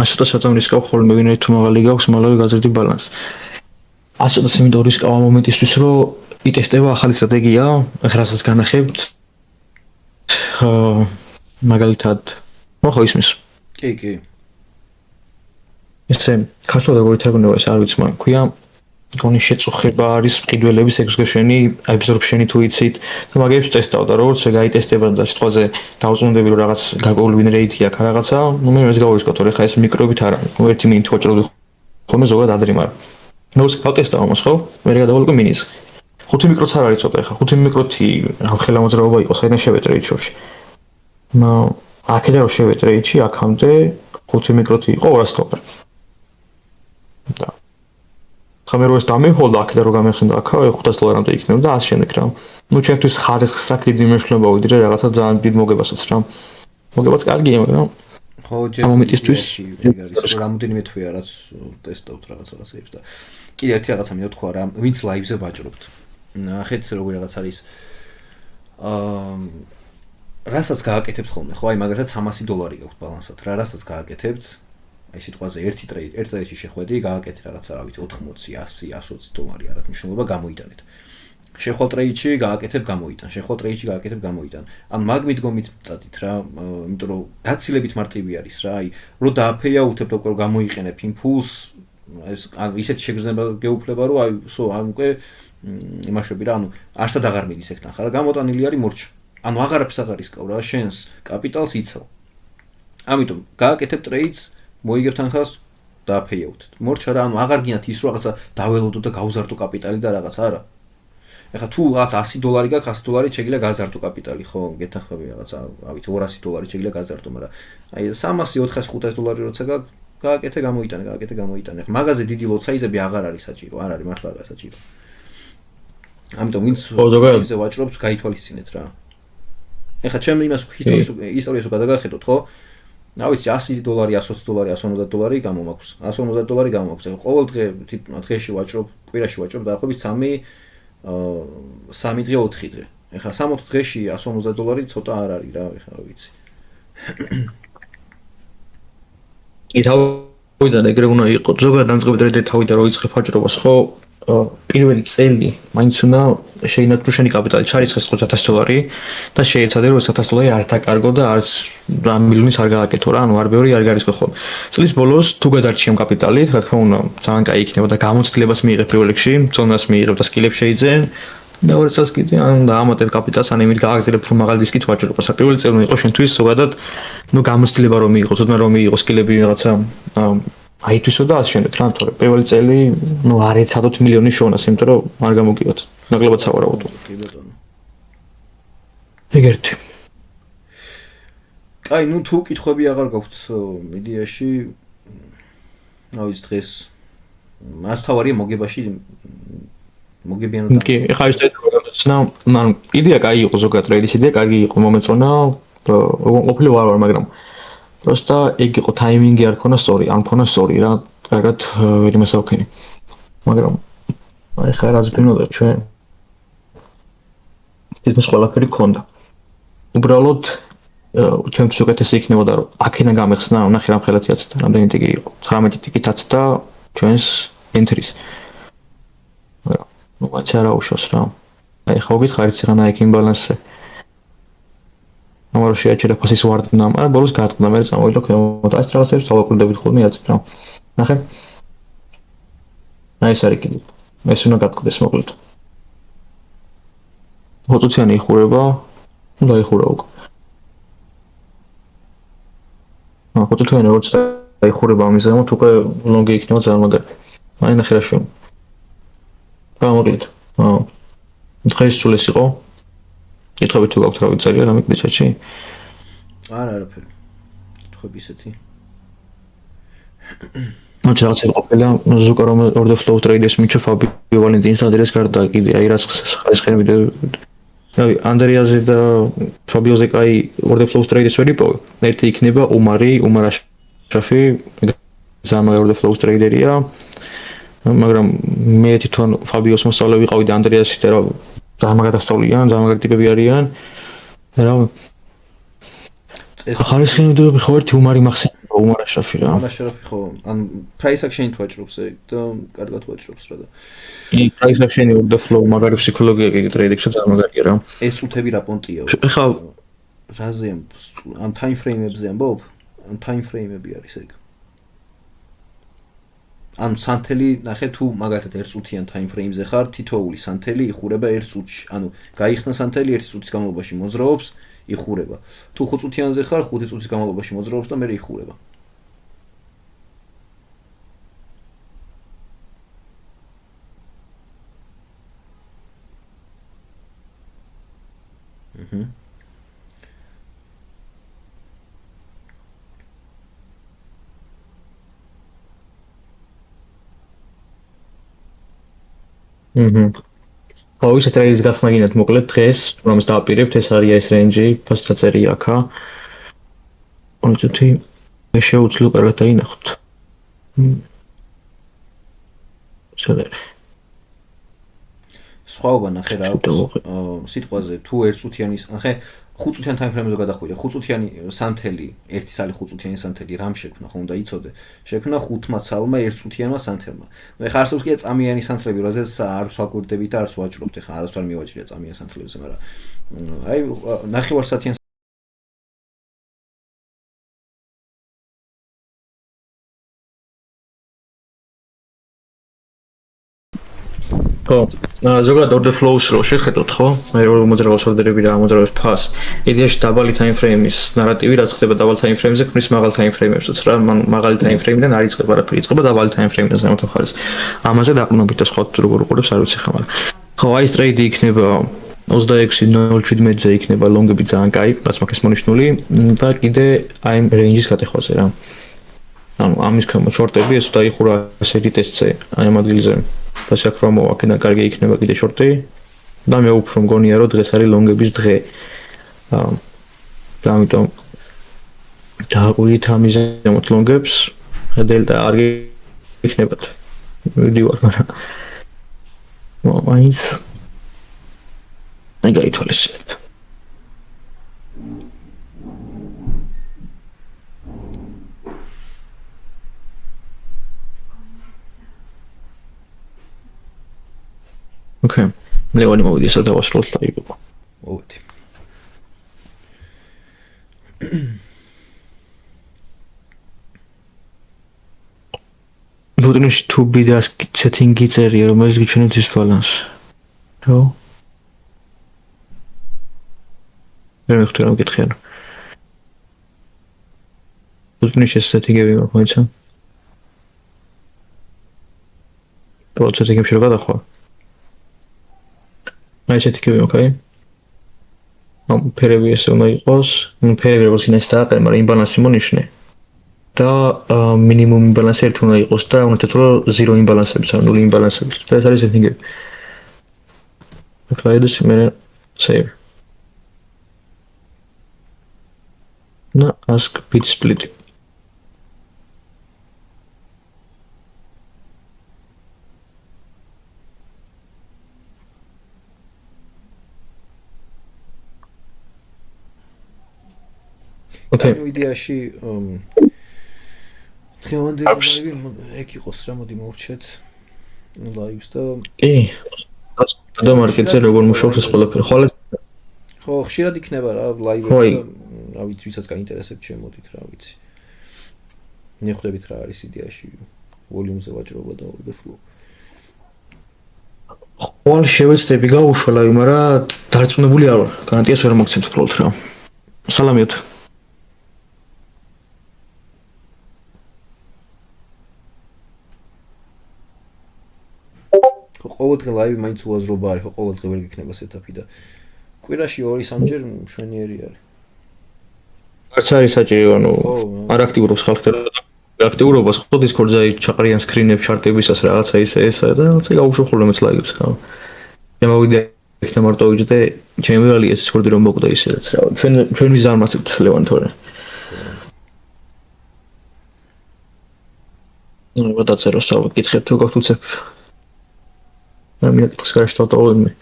ასოთა საწამრისკავ ხოლმე ვინაით თუ მაღალი გაქვს მალევე გაზრდი ბალანსი ასოთა იმიტომ რისკავა მომენტისთვის რომ იტესტება ახალი სტრატეგია რასაც განახებთ მაგალითად ხო ისმის კი ესე ქართულად როგორ ითარგმნება ეს არ ვიცი მაგრამ ქვია გონი შეწუხება არის მყიდველების ექსგეშენი აბსორბშენი თუ იცით და მაგებს ტესტავდა როგორც გაიტესტება და სიტყვაზე დავწუნდები რომ რაღაც გარკვეული win rate აქვს რაღაცა ნუ მე ეს გავისკოთ რომ ხა ეს მიკროებით არა ნუ ერთი მინით ვაჭრობდი ხოლმე ზოგადად ადრე მაგრამ ნუ გავტესტავ ამას ხო მე გადავალ მინის 5 მიკროც არ არის ცოტა ხა 5 მიკროთი რა ხელა მოძრაობა იყო საიდან შევეტრე იჩოში ნუ აქედან რომ შევეტრე იჩი აქამდე 5 მიკროთი იყო 200 დოლარი და ხამე რო ეს დამეჰოლდა აქ და რო გამეხსენდა აქა 500 დოლარამდე იქნებოდა და ასე შემდეგ რა. ნუ ჩემთვის ხარისხს აქ დიდი მნიშვნელობა ვიდრე რაღაცა ძალიან დიდ მოგებასაც რა. მოგებაც კარგია მაგრამ ხო ჯერ მომენტისთვის ეგ არის რამოდენიმე თვეა რაც ტესტავთ რაღაცებს და კიდე ერთი რაღაცა მინდა თქვა რა ვინც ლაივზე ვაჭრობთ. ნახეთ როგორ რაღაც არის რასაც გააკეთებთ ხოლმე ხო აი მაგალითად 300 დოლარი გაქვთ ბალანსად რა რასაც გააკეთებთ აი სიტყვაზე ერთი ტრეიდში შეხვედი გააკეთე რაღაცა რა ვიცი 80 100 120 დოლარი არა მნიშვნელობა გამოიტანეთ შეხვალ ტრეიდში გააკეთებ გამოიტან შეხვალ ტრეიდში გააკეთებ გამოიტან ან მაგ მიდგომით წადით რა იმიტომ რომ გაცილებით მარტივი არის რა აი რო დააფეიაუთებ და უკვე გამოიყენებ იმ ფულს ეს ისეთ შეგრძნება გეუფლება რომ აი ამ უკვე იმაშვები რა ანუ არსად აღარ მიდის ეგთან ხარა გამოტანილი არის მორჩა ანუ აღარაფერს აღარ ისკავ რა შენს კაპიტალს იცავ ამიტომ გააკეთებ ტრეიდს მოიგებთ ანხას და ფეიაუთეთ. მორჩა რა, ანუ აღარ გინათ ის რაღაცა დაველოდო და გავზარდო კაპიტალი და რაღაც არა. ეხლა თუ რაღაც 100 დოლარი გაქვს 100 დოლარი შეგიძლია გაზარდო კაპიტალი, ხო, გეთანხმები რაღაცა, რა ვიცი 200 დოლარი შეგიძლია გაზარდო, მაგრამ აი 300 400 500 დოლარი როცა გააკეთე გამოიტანე. ეხლა მაღაზე დიდი ლოცაიზები აღარ არის საჭირო, არ არის მართლა არა საჭირო. ამიტომ ვინც ისე ვაჭრობთ, გაითვალისწინეთ რა. ეხლა ჩემ იმას ისტორიას გადაგახედოთ, ხო? რა ვიცი 100 დოლარი, 120 დოლარი, 150 დოლარი გამომაქვს. 150 დოლარი გამომაქვს. ყოველ დღეში ვაჭრობ, კვირაში ვაჭრობ დაახლოებით 3 დღე 4 დღე. ეხლა 60 დღეში 150 დოლარი ცოტა არ არის რა, ეხლა რა ვიცი. კი თავიდან ეგრე უნდა იყოს. ზოგადად დამწყები ტრეიდერი თავიდან რო იწყებ ვაჭრობას, ხო? პირველი წელი მაინც უნდა შეინარჩუნო შენი კაპიტალი, ჩარიცხეს $5,000 და შეეცადე რომ $1,000 არ დაკარგო და არც მილიონის არ გააკეთო რა, ანუ არ ბევრი არ გარისხო ხოლმე. წლის ბოლოს თუ გადარჩიე ამ კაპიტალით, რა თქმა უნდა, ძალიან კაი იქნება და გამოცდილებას მიიღებ პირველ რიგში, წონას მიიღებ და სკილებს შეიძენ. და ორი წელს კიდე ან ამატებ კაპიტალს ან იმით გააგრძელებ რომ მაღალი დისკით ვაჭრობას. პირველი წელი იყო შენთვის ზოგადად, გამოცდილება რომ მიიღო, თუნდაც რომ მიიღო სკილები რაღაცა აითვისო და ასე შემდეგ რა, თორე პირველი წელი არ ეცადოთ მილიონის შოვნას, იმიტომ რომ არ გამოგივათ. ნაკლებად სავარაუდო. კი ბატონო. ეგ ერთი. კაი, თუ კითხვები აღარ გაქვთ მედიაში, ის დღეს მას თავარია მოგებაში მოგებიანო და კი, ეხლა ის წეცნა, ანუ იდეა კაი იყო ზოგადად რეიდის იდეა, კარგი იყო მომეწონა, ყოფილი ვარ, მაგრამ просто ეგ იყო ტაიმინგი არ ქონა სწორი, ან ქონა სწორი რა, კარგად ვერ იმასავქენი. მაგრამ ეხლა რაც გინოდა ჩვენ ის ყველაფერი ქონდა. უბრალოდ ჩვენთვის უკეთესი იქნებოდა რომ აქედან გამეხსნა, ნახე რამ ხელათიაც და რამდენი ტიკი იყო. 19 ტიკითაც და ჩვენს ენთრის. მაგრამ მაინც არ აუშავს რა. აი ხო გითხარით სიღანა იქ იმბალანსზე. ამარო შეაჩერა ფასის ვარდნა, მაგრამ ბოლოს გაატყდა, მე წამოვიდა ქვემოთ. ეს რაღაცებს თავაკვირდებით ხოლმე აცი რა. ნახე. აი ეს არის კიდე. ეს უნდა გატყდეს მოკლედ. ხუთიანი იხურება, უნდა იხურა უკვე. ხუთიანი როგორც იხურება ამის ზემოთ უკვე ლონგი იქნება ძალიან მაგარი. აი ნახე რა შენ. გამოდით. დღეს სულ ეს იყო. კითხები თუ გაქვთ რა ვიწერია რამე კიდე ჩატში? არაფერი. კითხები ისეთი. მოიცა რაღაცა ყოფილა ზუკა რომ order flow trade-ის მიჩო ფაბიო ვალენტინს ადრეს გარდა კიდე აი რაც ხარისხენ ვიდეო რავი ანდრიაზე და ფაბიოზე კაი order flow trade-ის ვერ იპოვე. ერთი იქნება უმარ აშრაფი ზამა order flow trader-ია. მაგრამ მე თვითონ ფაბიოს მოსწავლე ვიყავი და ანდრიასი და რა ძალიან გადასწავლიან, ძალიან მაგარი ტიპები არიან. რა ხარისხენ ვიდეოები ხო ერთი უმარი მახსენდება უმარ აშრაფი რა. უმარ აშრაფი ხო, ან price action თვაჭრობს ეგ და კარგად ვაჭრობს რა და. კი, price action order flow მაგარი ფსიქოლოგია კი ტრეიდინგში ძალიან მაგარია რა. ეს წუთები რა პონტია? ეხლა რაზე ამ time frame-ებზე ამბობ? ამ time frame-ები არის ეგ. ანუ სანთელი ნახე თუ მაგალითად 1 წუთიან time frame-ზე ხარ, თითოეული სანთელი იხურება 1 წუთში. ანუ გაიხსნა სანთელი 1 წუთის განმავლობაში მოძრაობს, იხურება. თუ 5 წუთიანზე ხარ, 5 წუთის განმავლობაში მოძრაობს და მე იხურება. ხო, ის ტრეიდის გასმაგინეთ მოკლედ დღეს, რომელს დააპირებთ, ეს არის ეს რენჯი, ფასწაწერია აქა. ოღონდ შეუძლო კარგად დაინახოთ. შეიძლება. სხვაობა ნახე რა აქვს. სიტყვაზე თუ 1 წუთიანის, ნახე 5 წუთიან time frame-ზე გადახვიდე. 5 წუთიანი სანთელი, ერთი სალი 5 წუთიანი სანთელი რამ შექმნა, ხო უნდა იცოდე. შექმნა 5 ცალმა 1 წუთიანმა სანთელმა. ნუ ეხლა არსებობს კიდე წამიანი სანთლები, რაზეც არ ვსვაგურდებით და არ ვაჭრობთ. ეხლა არასდროს არ მივაჭრია წამიან სანთლებზე, მაგრამ აი ნახევარსათიან ხო, ზოგადად order flows რო შეხედოთ, ხო? მე რო მოძრაობს ორდერები და მოძრაობს ფას. იდეაში დაბალი time frame-ის ნარატივი რაც ხდება დაბალ time frame-ზე, ქმნის მაღალ time frame-ებსაც რა, მაღალი time frame-დან არ იწყება არაფერი, იწყება დაბალი time frame-დან ზემოთ ხარეს. ამაზე დაყრდნობით და სხვა როგორ უყურებს არ ვიცი ხა, მაგრამ ხო, აი ეს ტრეიდი იქნება 26.07-ზე იქნება ლონგები ძალიან კაი, რაც მაქვს მონიშნული და კიდე აი რენჯის გატეხვაზე რა. ანუ ამის ქვემოთ შორტები ეს დაიხურა ასეთი ტესტზე, აი ამ ადგილზე. და შეკრომო აქედან კარგი იქნება კიდე შორტი და მე უფრო მგონია რომ დღეს არის ლონგების დღე. და ამიტომ დააყურით ამის ზემოთ ლონგებს, დელტა არ იქნებათ. ვიდივარ, მაგრამ მაინც აი გაითვალისწინეთ. ოკეი. ლევანი მოვიდი ესა დავასრულოთ ლაივი. მოვედი. ბუტინიშ თუ ბიდას setting-ი წერია, რომელიც გიჩვენებს ის ბალანსი. ხო? ვერ მიხდი რა მკითხიან. ბუტინიშ ეს setting-ები მაქვს, მოიცა? პროცესებში რა გადახვა? აი setting-ები მაქვს, აი. ფერები ესე უნდა იყოს, ფერები როგორც ინეს დააყენე, მაგრამ იმბალანსი მონიშნე. და მინიმუმ იმბალანსი ერთი უნდა იყოს და უნდათ რომ 0 იმბალანსებიც ან 0 იმბალანსებიც. და ეს არის setting-ები. ახლა ეს მე save. და ask bit split. ოკეი. იდეაში დღევანდელი ეგ იყოს რა, მოდი მოვრჩეთ ლაივს და კი. და მარკეტზე როგორ მუშაობს ეს ყველაფერი? ხოლმე ხო, ხშირად იქნება რა ლაივები და რა ვიცი, ვისაც გაინტერესებს შემოდით რა ვიცი. ნეხვდებით რა არის იდეაში ვოლიუმზე ვაჭრობა და overflow. ხოლმე შევეცდები გავუშვა ლაივი, მაგრამ დარწმუნებული არ ვარ. გარანტიას ვერ მოგცემთ უბრალოდ რა. სალამიოთ. ყოველდღე ლაივი მაინც უაზრობა არის, ხო ყოველდღე ვერ გიქნება სეტაპი და კვირაში 2-3ჯერ მშვენიერი არის. არც არის საჭირო, ანუ არ აქტიურობს ხალხს და აქტიურობას ხო Discord-ზე ჩაყრიან სკრინებს ჩარტებისას რაღაცა ესა და რაღაცა გავუშვა ხოლმე მეც ლაივებს რა. შემოვიდე იქნა მარტო ვიჯდე, ჩემი ვალია Discord-ი რომ მოკვდა ისედაც რა. ჩვენ ვიზარმაცებთ ლევან თორე. ნუ დაწერო სწავლობ კითხეთ თუ გაქვთ უცებ. Мне сказали, что это он.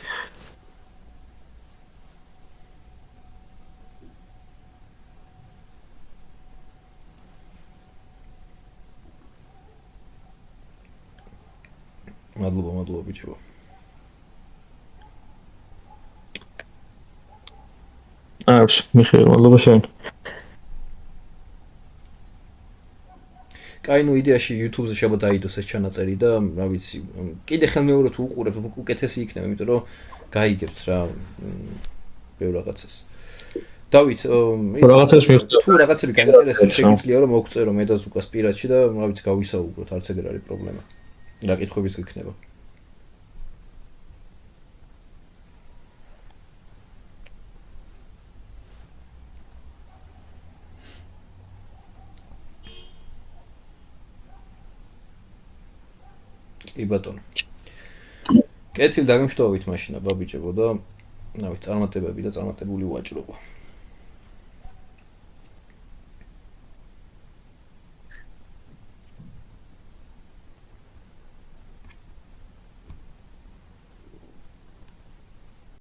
მადლობა ბიჭო. მიხეილ, მადლობა შენ. კაი, ნუ იდეაში YouTube-ზე შევა დაიდოს ეს ჩანაწერი და რა ვიცი, კიდე ხელმეორე თუ უყურებ, უკეთესი იქნება, იმიტომ რომ გაიგებთ რა ბევრ რაღაცას. დავით, რაღაცას მიხდა. თუ რაღაცები გაინტერესებს, შეგიძლია რომ მოგწერო მე და ზუკას პირადში და რა ვიცი გავისაუბროთ, არც ეგრე არის პრობლემა. რა კითხვებიც გიქნება. კი ბატონო. კეთილ დაგემშვიდობებით მაშინა ბაბიჭებო და რა ვიცი წარმატებები და წარმატებული ვაჭრობა.